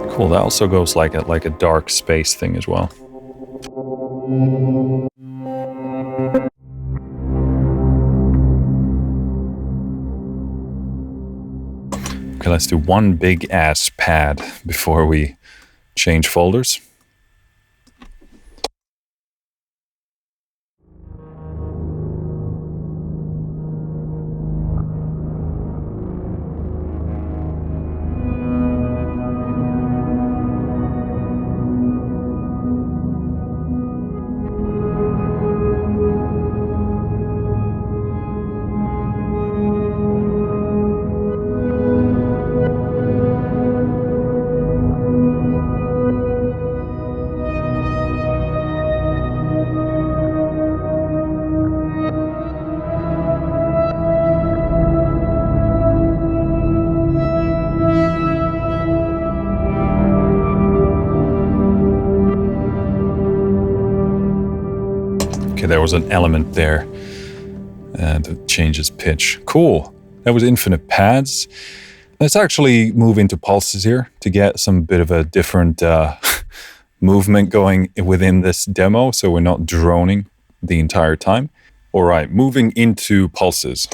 Cool, that also goes like a dark space thing as well. Okay, let's do one big ass pad before we change folders. Okay, there was an element there that changes pitch. Cool. That was infinite pads. Let's actually move into pulses here to get some bit of a different movement going within this demo, so we're not droning the entire time. All right, moving into pulses.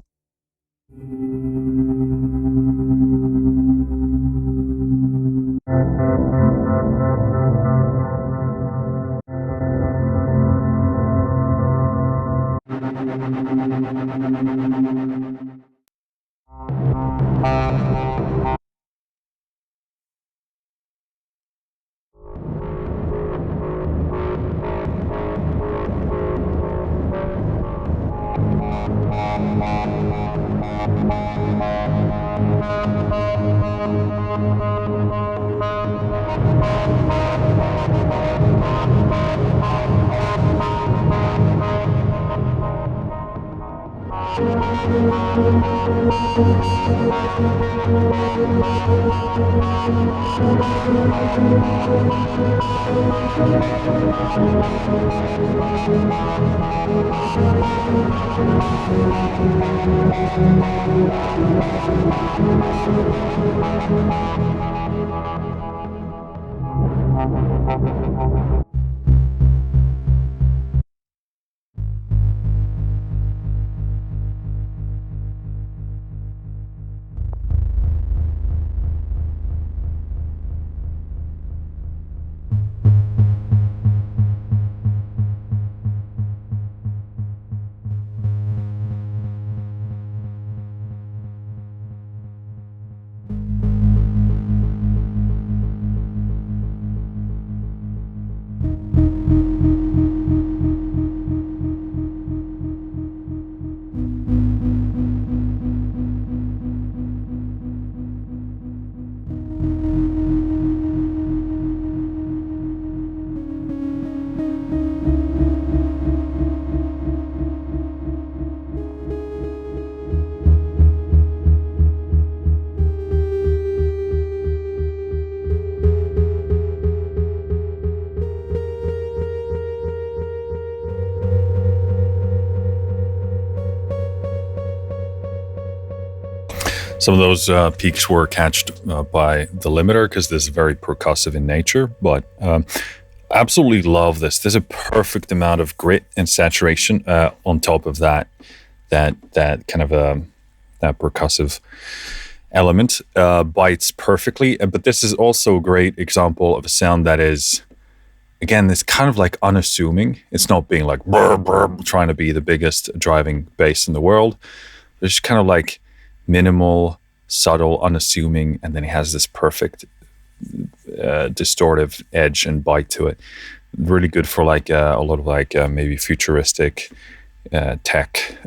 Some of those peaks were catched by the limiter because this is very percussive in nature, but absolutely love this. There's a perfect amount of grit and saturation on top of that kind of that percussive element bites perfectly. But this is also a great example of a sound that is, again, it's kind of like unassuming. It's not being like brr, brr, trying to be the biggest driving bass in the world. It's kind of like minimal, subtle, unassuming, and then it has this perfect distortive edge and bite to it. Really good for like a lot of like maybe futuristic tech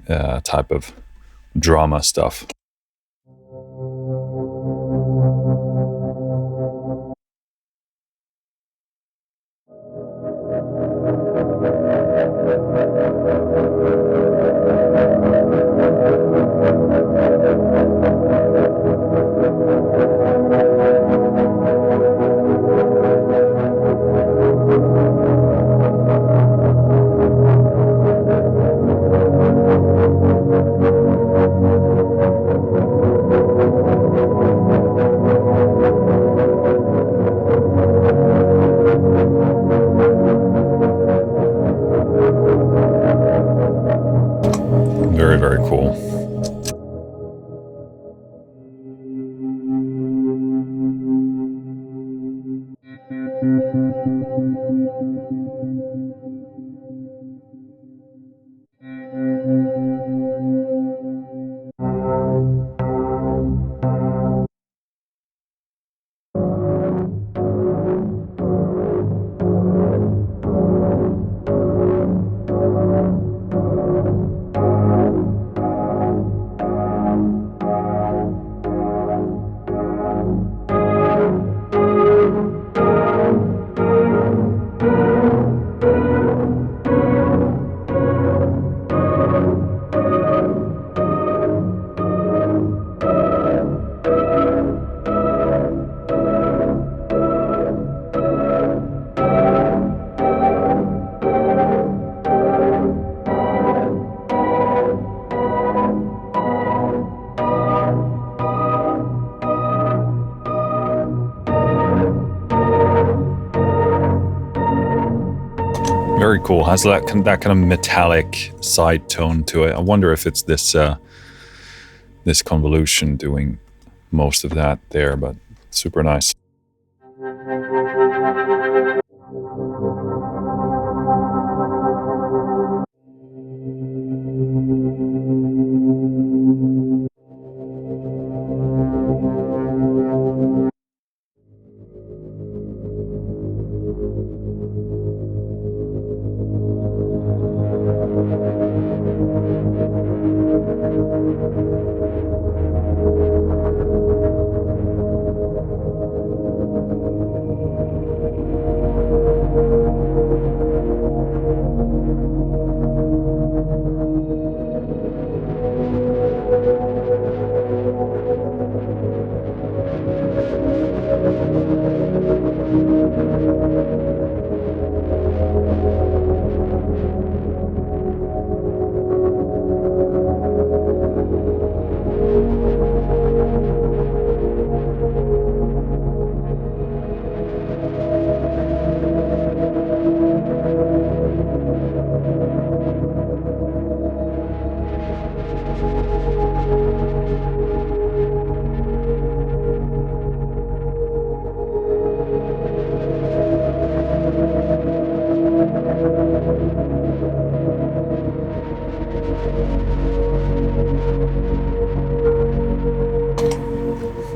type of drama stuff. Very, very cool. Very cool. Has that kind of metallic side tone to it. I wonder if it's this this convolution doing most of that there, but super nice.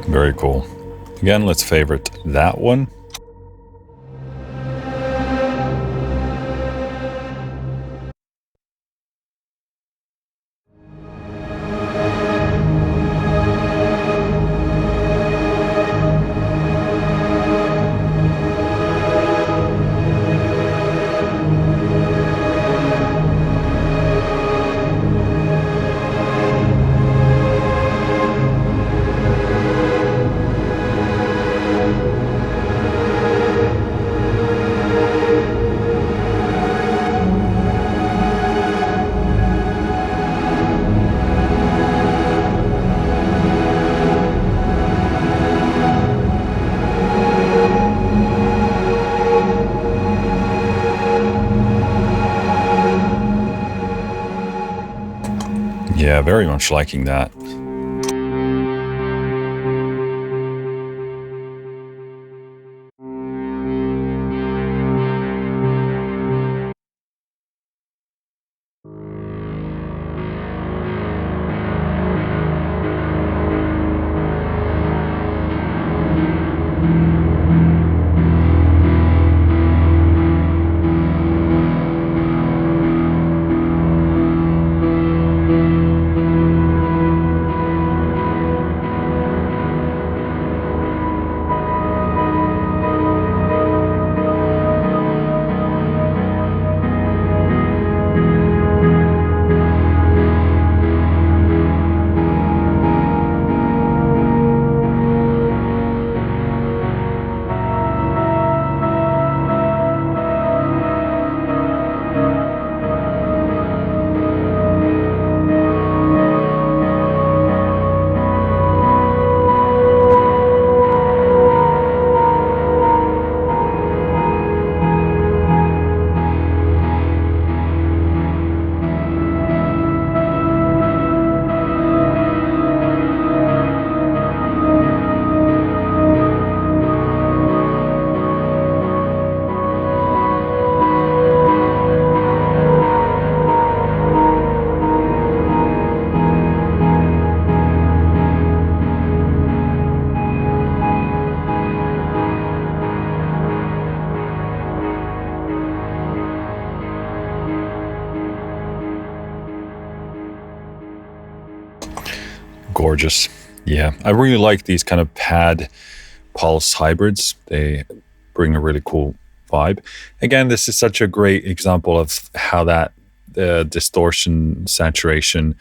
Very cool. Again, let's favorite that one. Yeah, very much liking that. Gorgeous. Yeah, I really like these kind of pad pulse hybrids. They bring a really cool vibe. Again, this is such a great example of how that distortion saturation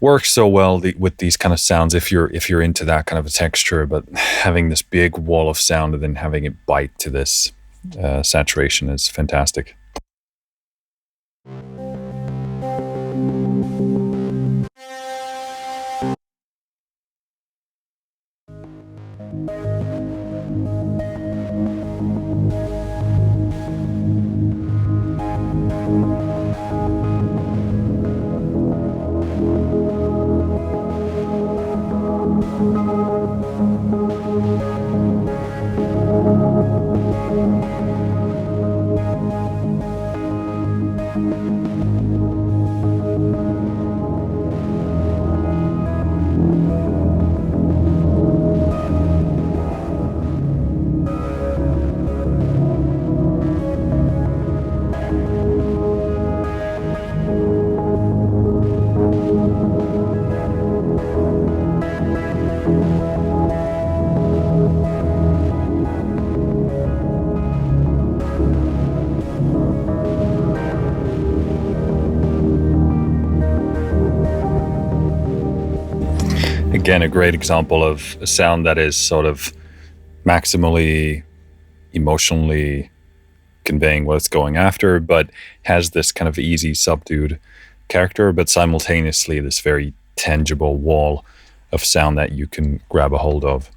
works so well with these kind of sounds if you're into that kind of a texture, but having this big wall of sound and then having it bite to this saturation is fantastic. Again, a great example of a sound that is sort of maximally emotionally conveying what it's going after, but has this kind of easy, subdued character, but simultaneously this very tangible wall of sound that you can grab a hold of.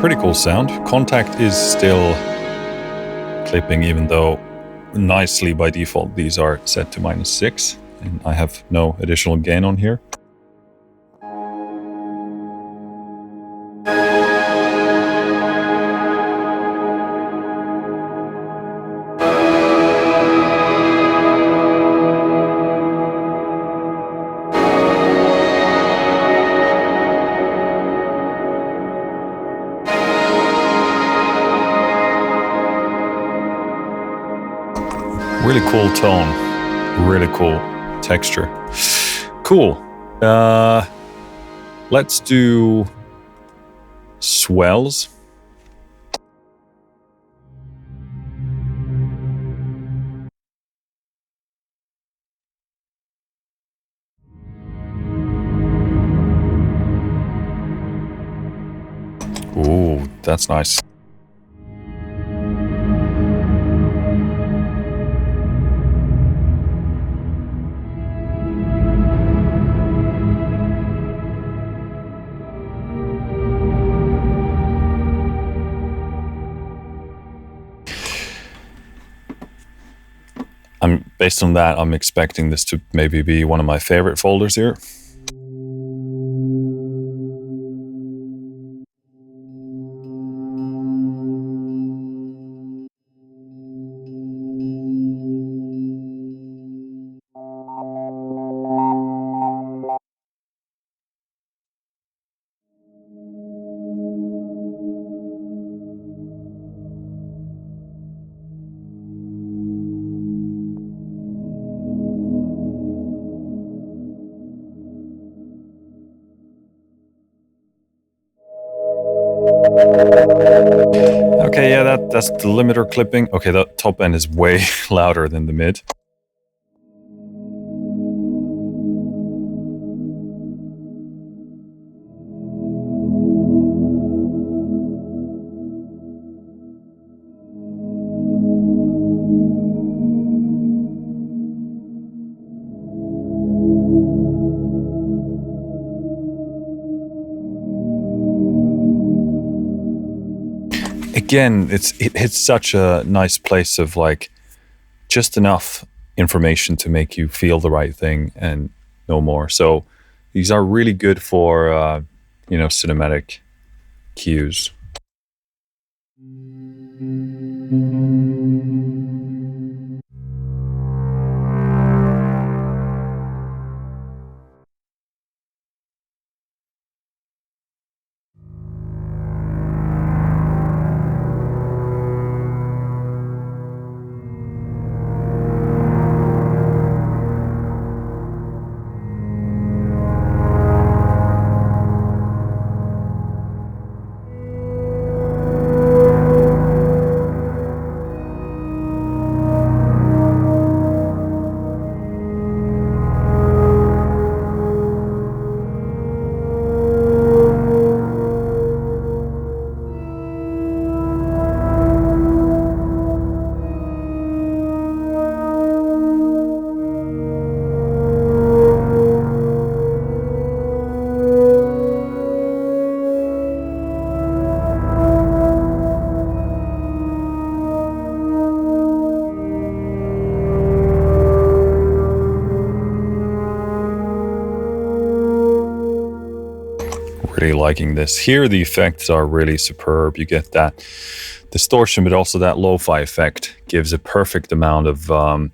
Pretty cool sound. Contact is still clipping, even though nicely by default these are set to -6, and I have no additional gain on here. Really cool tone, really cool texture. Cool. Let's do Swells. Ooh, that's nice. Based on that, I'm expecting this to maybe be one of my favorite folders here. Okay, yeah, that's the limiter clipping. Okay, the top end is way louder than the mid. Again, it's such a nice place of like just enough information to make you feel the right thing and no more. So these are really good for cinematic cues. Really liking this. Here the effects are really superb. You get that distortion, but also that lo-fi effect gives a perfect amount of kind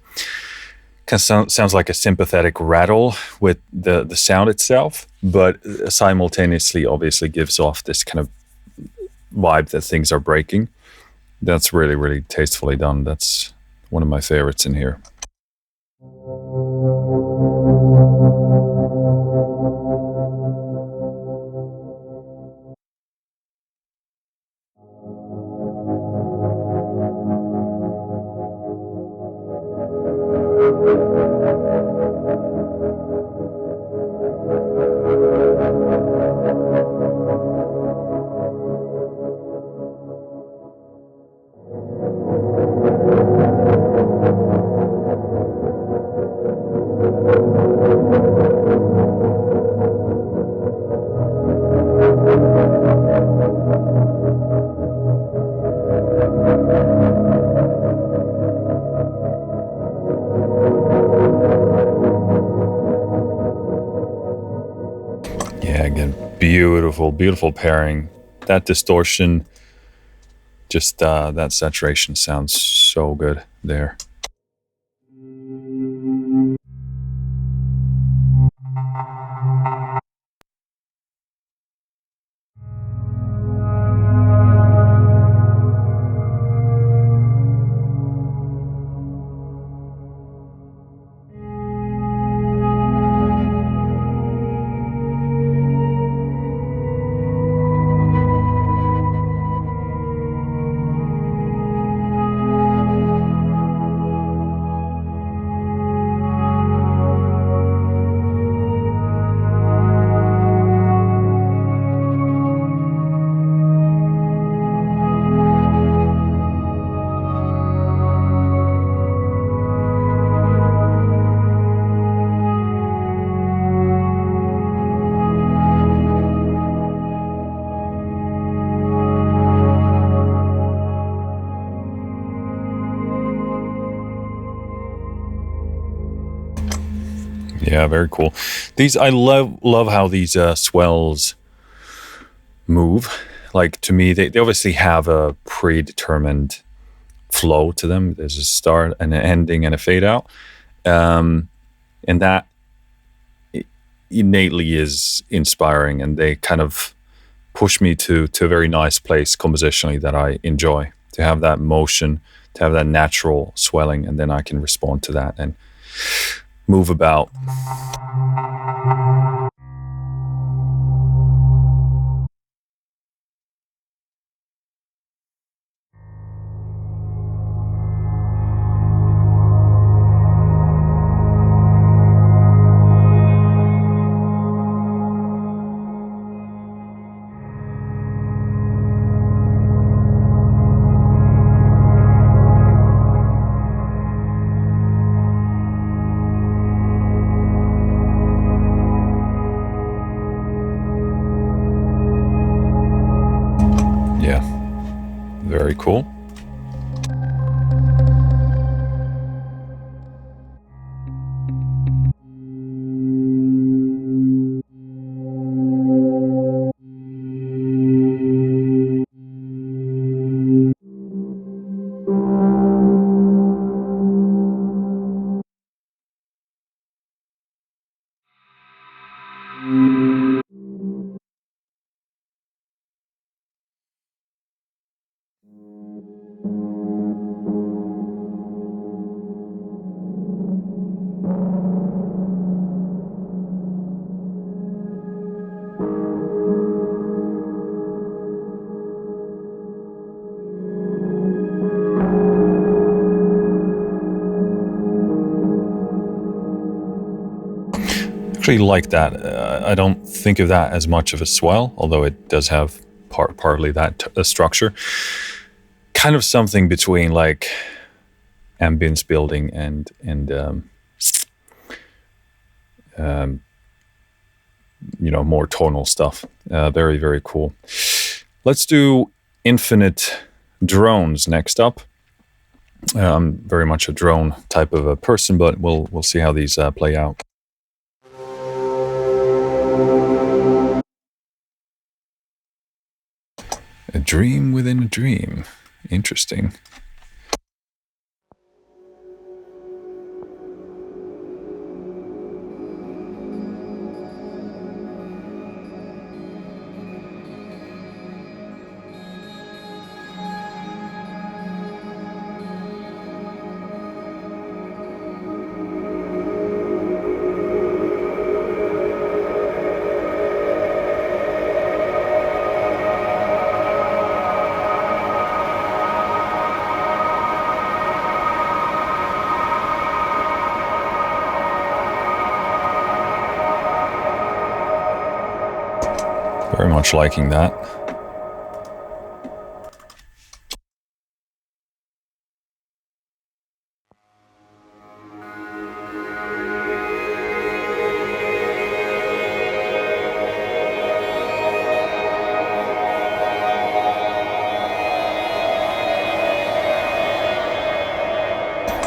sounds like a sympathetic rattle with the sound itself, but simultaneously obviously gives off this kind of vibe that things are breaking. That's really, really tastefully done. That's one of my favorites in here. Yeah, again, beautiful, beautiful pairing. That distortion, just that saturation sounds so good there. Yeah, very cool. These I love how these swells move. Like to me, they obviously have a predetermined flow to them. There's a start and an ending and a fade out, and that innately is inspiring. And they kind of push me to a very nice place compositionally that I enjoy. To have that motion, to have that natural swelling, and then I can respond to that and move about. Yeah, very cool. Actually like that. I don't think of that as much of a swell, although it does have partly that structure. Kind of something between like ambience building and more tonal stuff. Very, very cool. Let's do infinite drones next up. I'm very much a drone type of a person, but we'll see how these play out. A dream within a dream. Interesting. Very much liking that.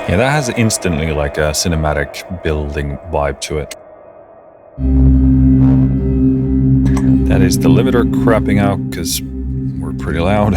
Yeah, that has instantly like a cinematic building vibe to it. That is the limiter crapping out because we're pretty loud.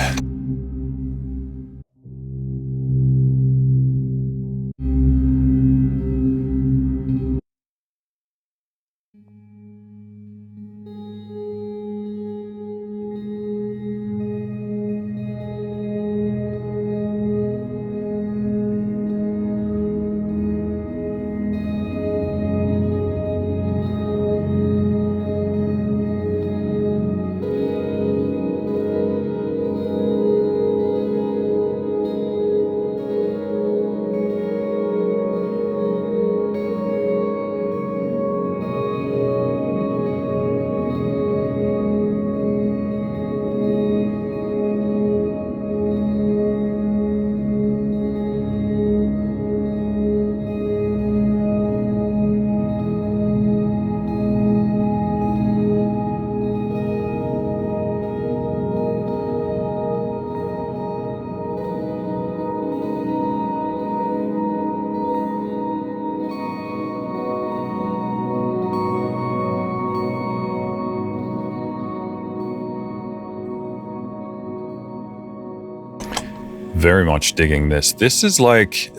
Very much digging this. This is like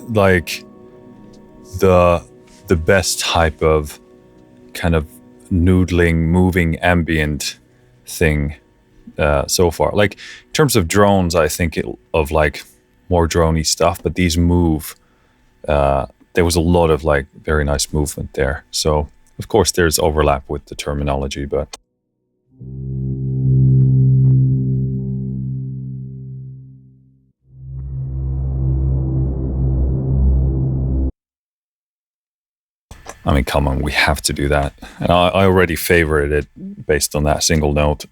the best type of kind of noodling, moving ambient thing so far. Like in terms of drones, I think of like more droney stuff, but these move. There was a lot of like very nice movement there. So of course there's overlap with the terminology, but. I mean, come on, we have to do that. And I already favorite it based on that single note.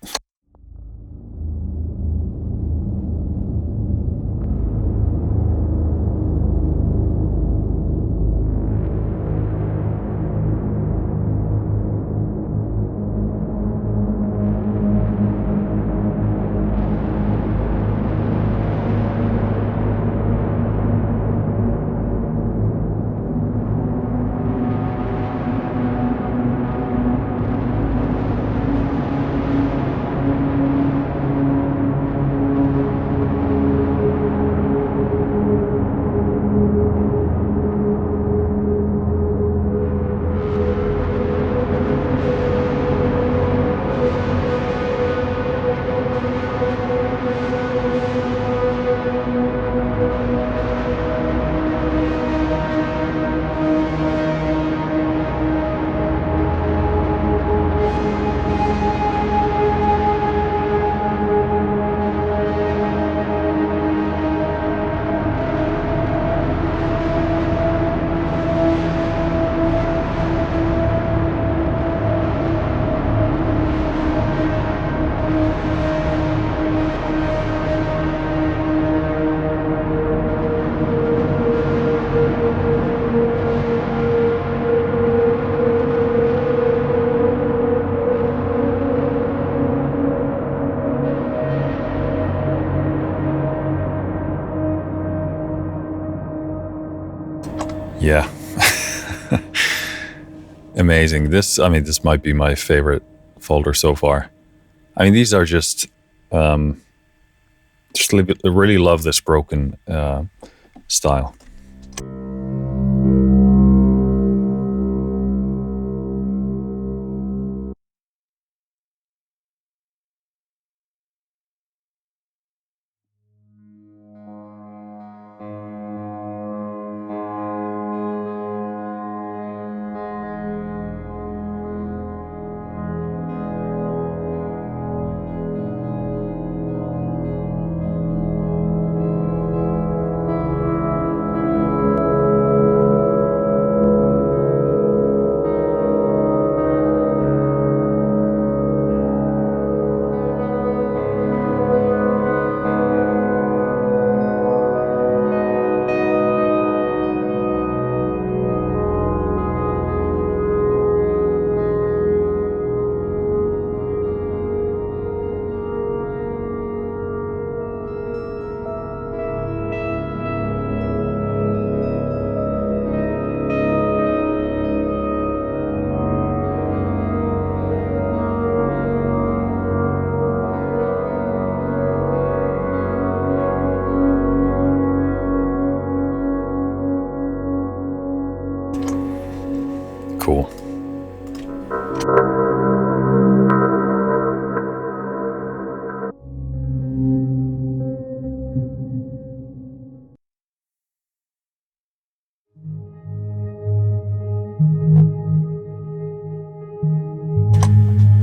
Yeah. Amazing. This might be my favorite folder so far. I mean, these are just really love this broken style.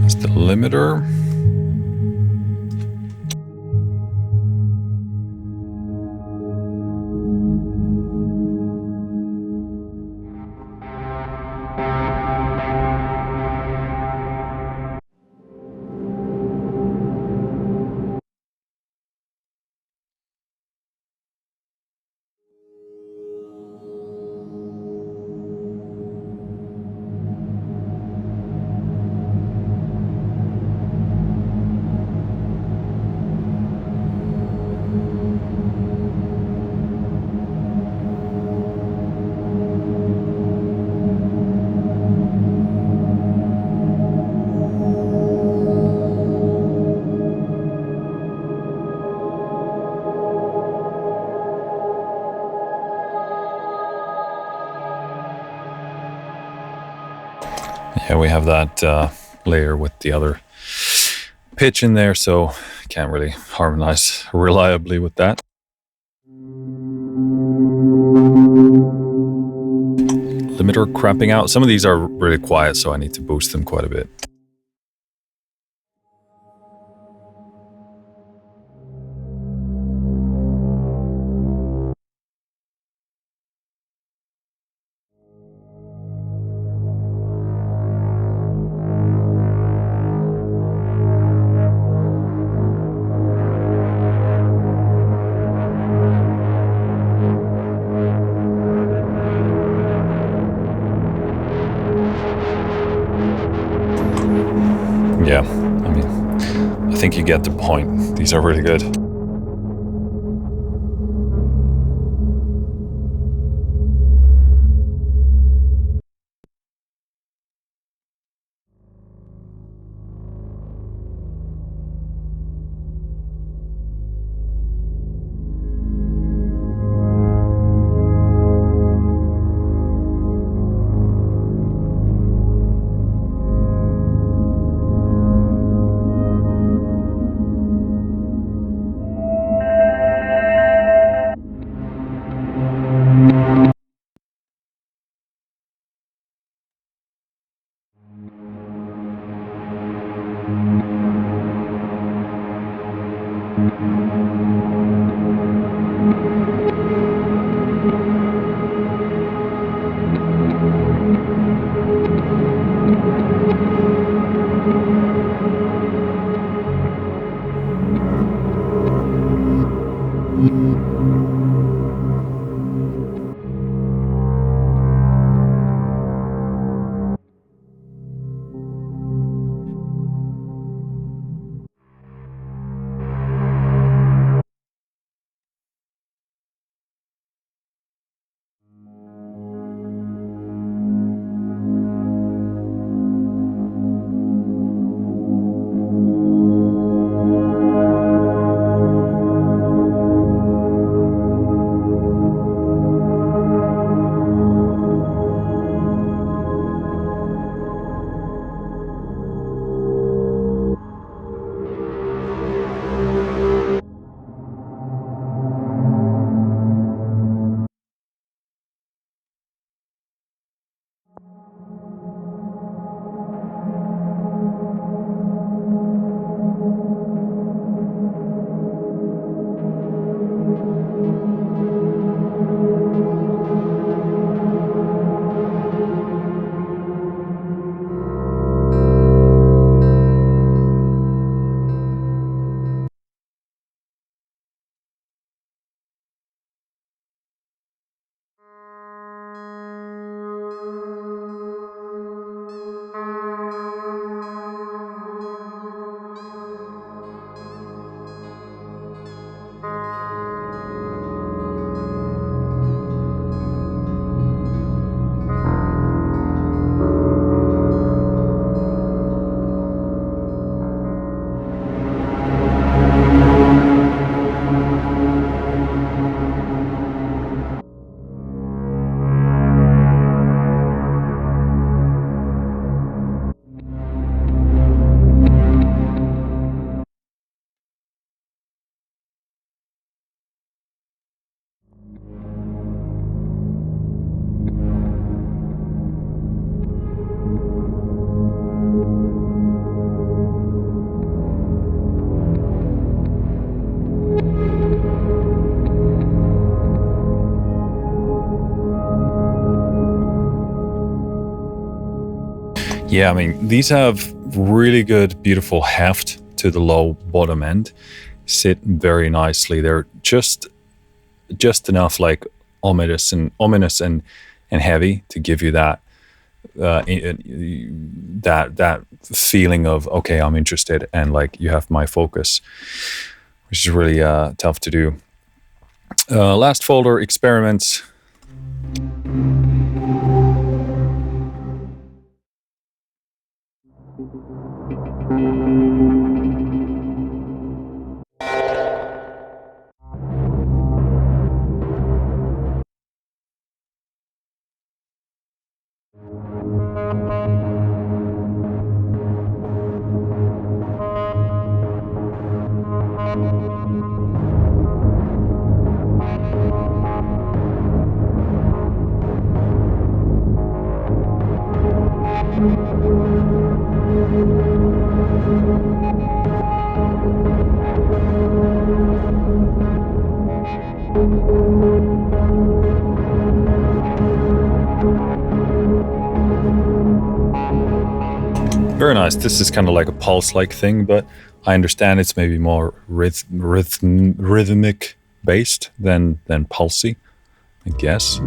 That's the limiter. Yeah, we have that layer with the other pitch in there, so can't really harmonize reliably with that. Limiter crapping out. Some of these are really quiet, so I need to boost them quite a bit. Yeah, I mean, I think you get the point. These are really good. Yeah, I mean, these have really good, beautiful heft to the low bottom end. Sit very nicely. They're just enough like ominous and heavy to give you that that feeling of, okay, I'm interested, and like you have my focus, which is really tough to do. Last folder, experiments. Very nice. This is kind of like a pulse-like thing, but I understand it's maybe more rhythmic based than pulsy, I guess.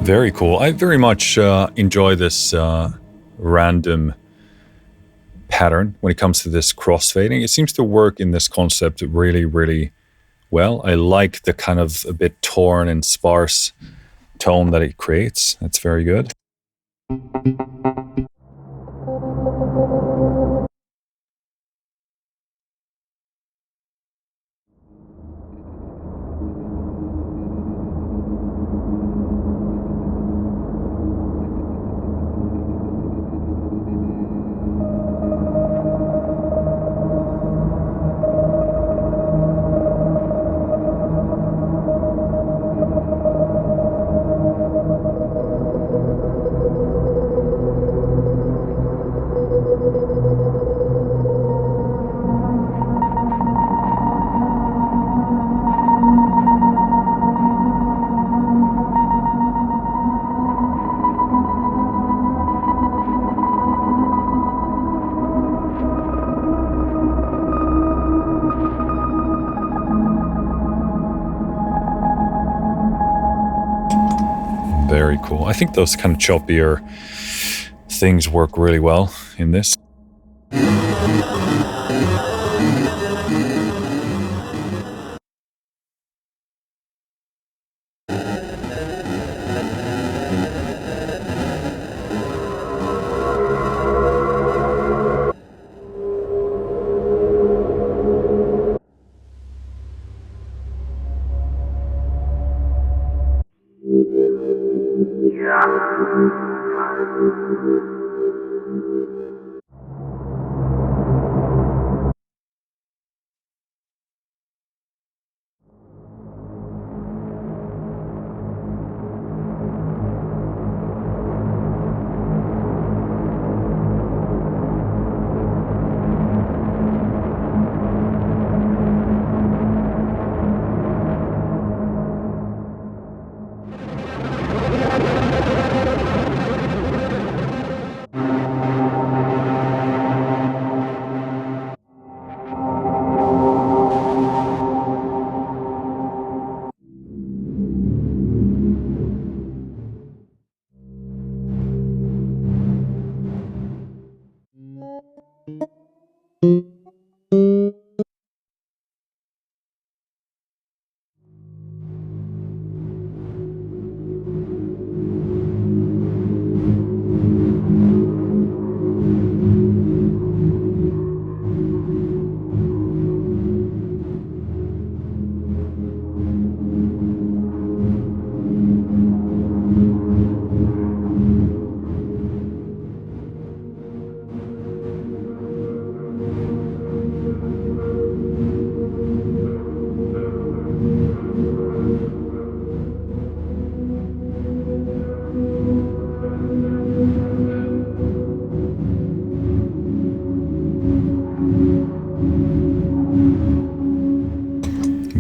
Very cool. I very much enjoy this random pattern when it comes to this crossfading. It seems to work in this concept really, really well. I like the kind of a bit torn and sparse tone that it creates. That's very good. Very cool. I think those kind of choppier things work really well in this.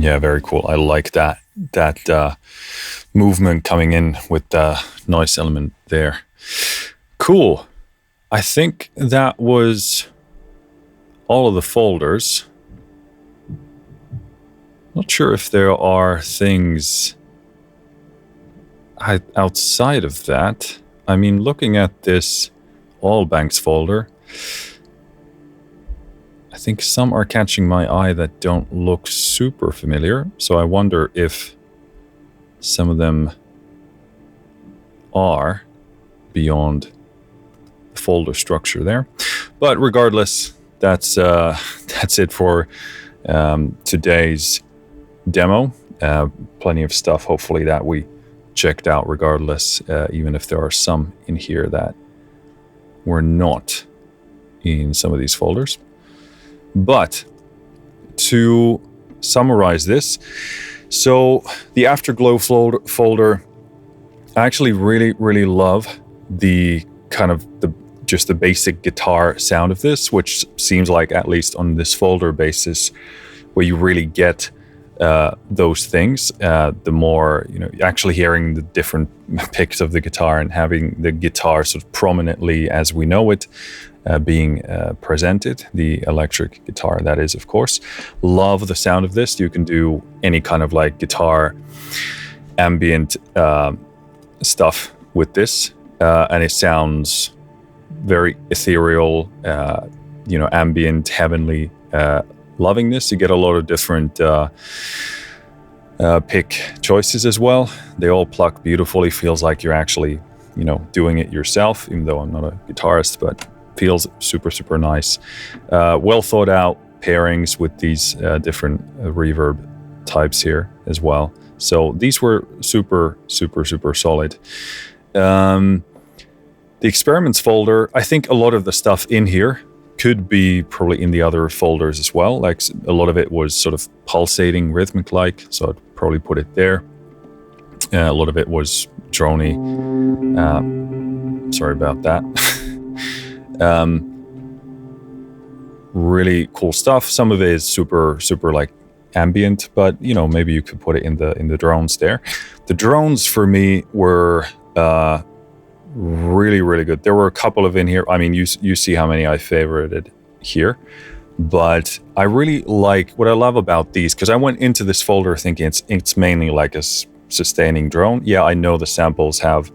Yeah, very cool. I like that movement coming in with the noise element there. Cool. I think that was all of the folders. Not sure if there are things outside of that. I mean, looking at this All Banks folder, I think some are catching my eye that don't look super familiar. So I wonder if some of them are beyond the folder structure there. But regardless, that's it for today's demo. Plenty of stuff, hopefully, that we checked out regardless, even if there are some in here that were not in some of these folders. But to summarize this, so the Afterglow folder, I actually really love the kind of just the basic guitar sound of this, which seems like, at least on this folder basis, where you really get those things, the more, actually hearing the different picks of the guitar and having the guitar sort of prominently as we know it being presented, the electric guitar, that is, of course. Love the sound of this. You can do any kind of like guitar ambient stuff with this, and it sounds very ethereal, ambient, heavenly. Loving this. You get a lot of different pick choices as well. They all pluck beautifully. Feels like you're actually, doing it yourself, even though I'm not a guitarist, but feels super nice. Well thought out pairings with these different reverb types here as well. So these were super solid. The experiments folder, I think a lot of the stuff in here could be probably in the other folders as well. Like a lot of it was sort of pulsating rhythmic like, so I'd probably put it there. A lot of it was drony. Sorry about that. Really cool stuff. Some of it is super like ambient, but maybe you could put it in the drones there. The drones for me were really good. There were a couple of in here. I mean, you see how many I favorited here, but I really like what I love about these, because I went into this folder thinking it's mainly like a sustaining drone. Yeah, I know the samples have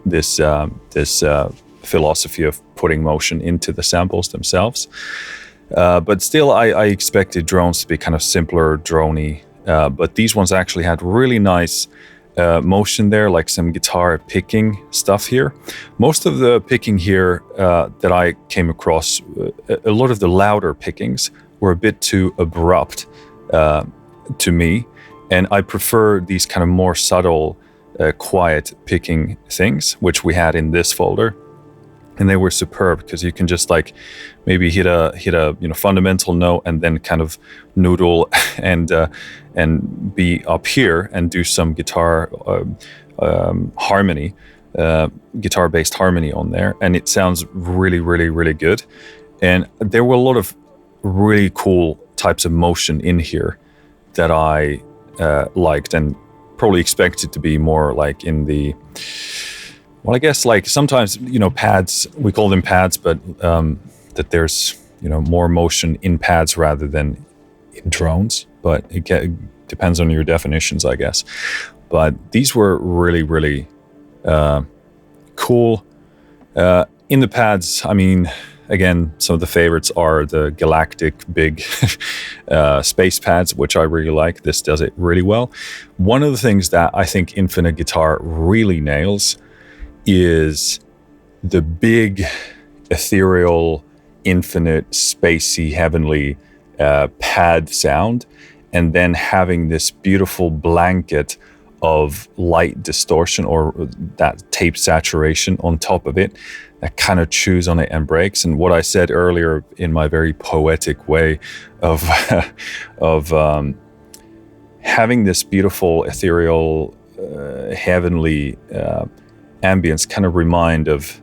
this philosophy of putting motion into the samples themselves, but still I expected drones to be kind of simpler, droney, but these ones actually had really nice motion there, like some guitar picking stuff here. Most of the picking here that I came across, a lot of the louder pickings were a bit too abrupt to me, and I prefer these kind of more subtle, quiet picking things, which we had in this folder. And they were superb, because you can just like maybe hit a fundamental note and then kind of noodle and be up here and do some guitar harmony, guitar-based harmony on there, and it sounds really good. And there were a lot of really cool types of motion in here that I liked, and probably expected to be more like in the. Well, I guess like sometimes, pads, we call them pads, but that there's, more motion in pads rather than in drones. But it depends on your definitions, I guess. But these were really cool. In the pads, I mean, again, some of the favorites are the galactic big space pads, which I really like. This does it really well. One of the things that I think Infinite Guitar really nails is the big, ethereal, infinite, spacey, heavenly pad sound, and then having this beautiful blanket of light distortion, or that tape saturation on top of it, that kind of chews on it and breaks. And what I said earlier in my very poetic way of having this beautiful, ethereal, heavenly ambience kind of remind of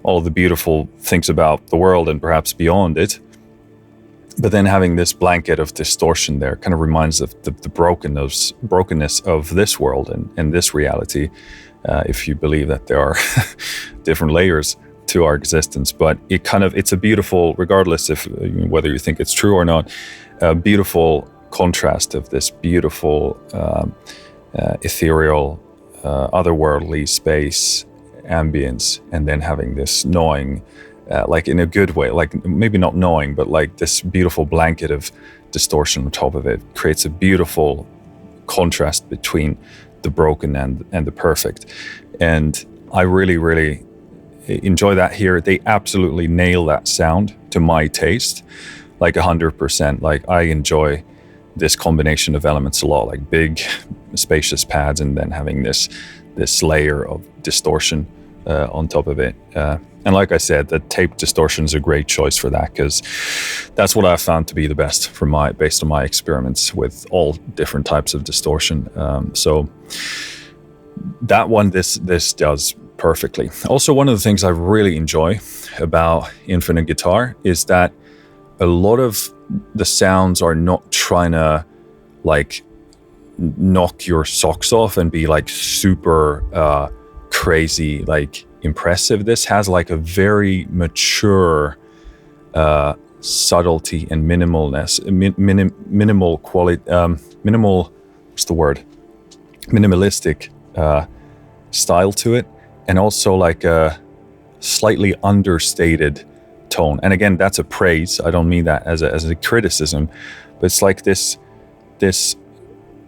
all the beautiful things about the world and perhaps beyond it. But then having this blanket of distortion there kind of reminds of the brokenness of this world and this reality, if you believe that there are different layers to our existence. But it's a beautiful, regardless of whether you think it's true or not, a beautiful contrast of this beautiful ethereal, otherworldly space, ambience, and then having this gnawing, like in a good way, like maybe not gnawing, but like this beautiful blanket of distortion on top of it creates a beautiful contrast between the broken and the perfect. And I really, really enjoy that here. They absolutely nail that sound to my taste, like 100%. Like I enjoy this combination of elements a lot, like big spacious pads and then having this layer of distortion on top of it. And like I said, the tape distortion is a great choice for that, because that's what I've found to be the best based on my experiments with all different types of distortion. So that one, this does perfectly. Also, one of the things I really enjoy about Infinite Guitar is that a lot of the sounds are not trying to like knock your socks off and be like super crazy, like impressive. This has like a very mature subtlety and minimalness, minimal quality, minimalistic style to it, and also like a slightly understated tone. And again, that's a praise. I don't mean that as a criticism, but it's like this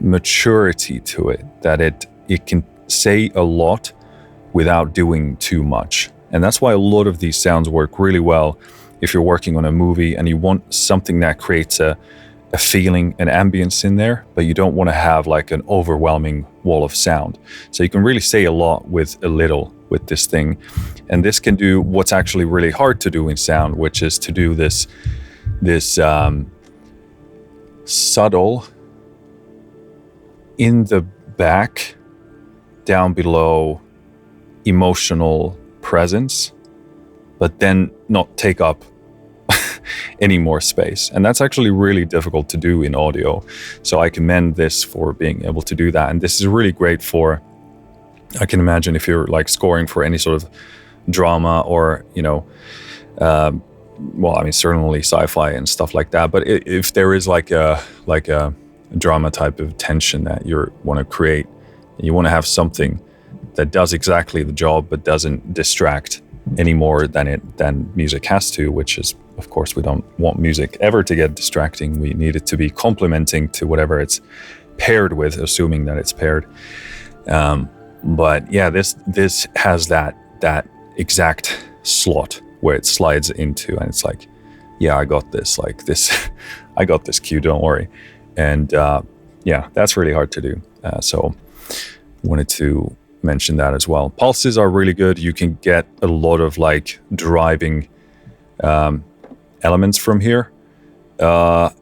maturity to it, that it can say a lot without doing too much. And that's why a lot of these sounds work really well if you're working on a movie and you want something that creates a feeling, an ambience in there, but you don't want to have like an overwhelming wall of sound. So you can really say a lot with a little with this thing. And this can do what's actually really hard to do in sound, which is to do this subtle in the back, down below, emotional presence, but then not take up any more space. And that's actually really difficult to do in audio. So I commend this for being able to do that. And this is really great for, I can imagine if you're like scoring for any sort of drama or, certainly sci-fi and stuff like that. But if there is like a drama type of tension that you want to create, you want to have something that does exactly the job but doesn't distract any more than music has to, which is, of course, we don't want music ever to get distracting. We need it to be complementing to whatever it's paired with, assuming that it's paired. But yeah, this has that exact slot where it slides into, and it's like, yeah, I got this, like this, I got this cue, don't worry. And yeah, that's really hard to do. So wanted to mention that as well. Pulses are really good. You can get a lot of like driving elements from here. And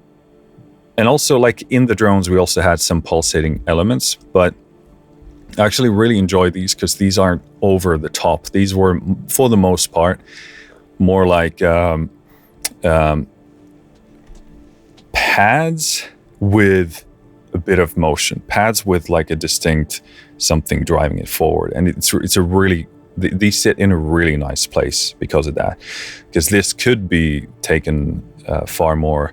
also like in the drones, we also had some pulsating elements, but I actually really enjoy these because these aren't over the top. These were, for the most part, more like pads with a bit of motion, pads with like a distinct something driving it forward. And it's a really, these sit in a really nice place because of that, because this could be taken far more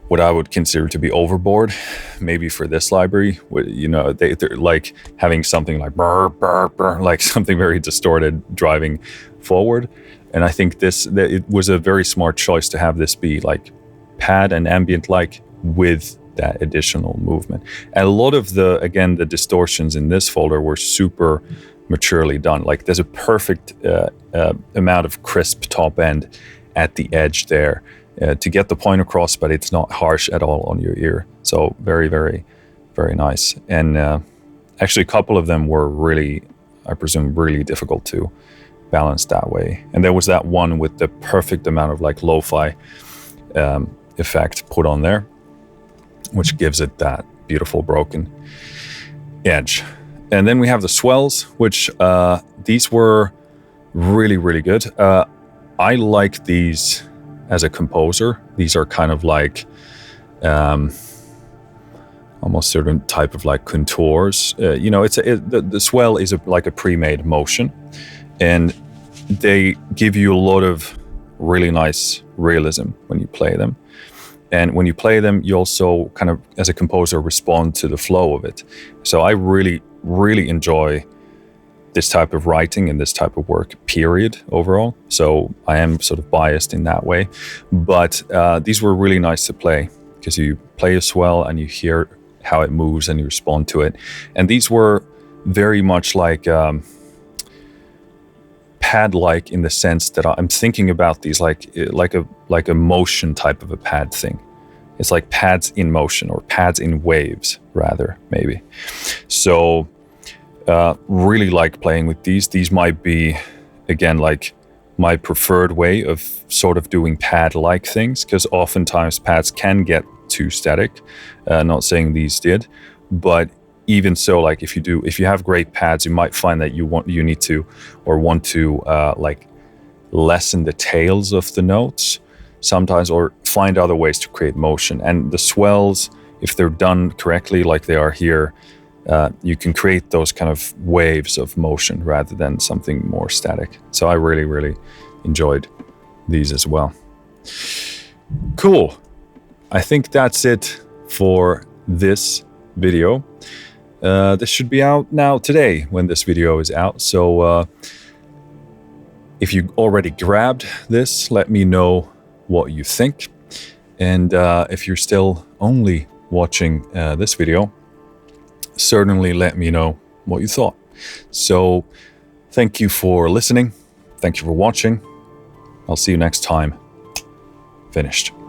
what I would consider to be overboard, maybe for this library. They're like having something like burr, burr, burr, like something very distorted driving forward. And I think it was a very smart choice to have this be like pad and ambient like with that additional movement. And a lot of the distortions in this folder were super maturely done. Like there's a perfect amount of crisp top end at the edge there to get the point across, but it's not harsh at all on your ear. So very, very, very nice. And actually a couple of them were really, I presume, really difficult to balance that way. And there was that one with the perfect amount of like lo-fi effect put on there, which gives it that beautiful broken edge. And then we have the swells, which these were really, really good. I like these as a composer. These are kind of like almost certain type of like contours. The swell is like a pre-made motion, and they give you a lot of really nice realism when you play them. And when you play them, you also kind of, as a composer, respond to the flow of it. So I really, really enjoy this type of writing and this type of work, period, overall. So I am sort of biased in that way. But these were really nice to play, because you play a swell and you hear how it moves and you respond to it. And these were very much like pad-like, in the sense that I'm thinking about these like a motion type of a pad thing. It's like pads in motion, or pads in waves, rather, maybe. So really like playing with these. These might be, again, like my preferred way of sort of doing pad-like things, because oftentimes pads can get too static. Not saying these did, but even so, like if you have great pads, you might find that you want to like lessen the tails of the notes sometimes, or find other ways to create motion. And the swells, if they're done correctly, like they are here, you can create those kind of waves of motion rather than something more static. So I really, really enjoyed these as well. Cool. I think that's it for this video. This should be out now today when this video is out. So if you already grabbed this, let me know what you think. And if you're still only watching this video, certainly let me know what you thought. So thank you for listening. Thank you for watching. I'll see you next time. Finished.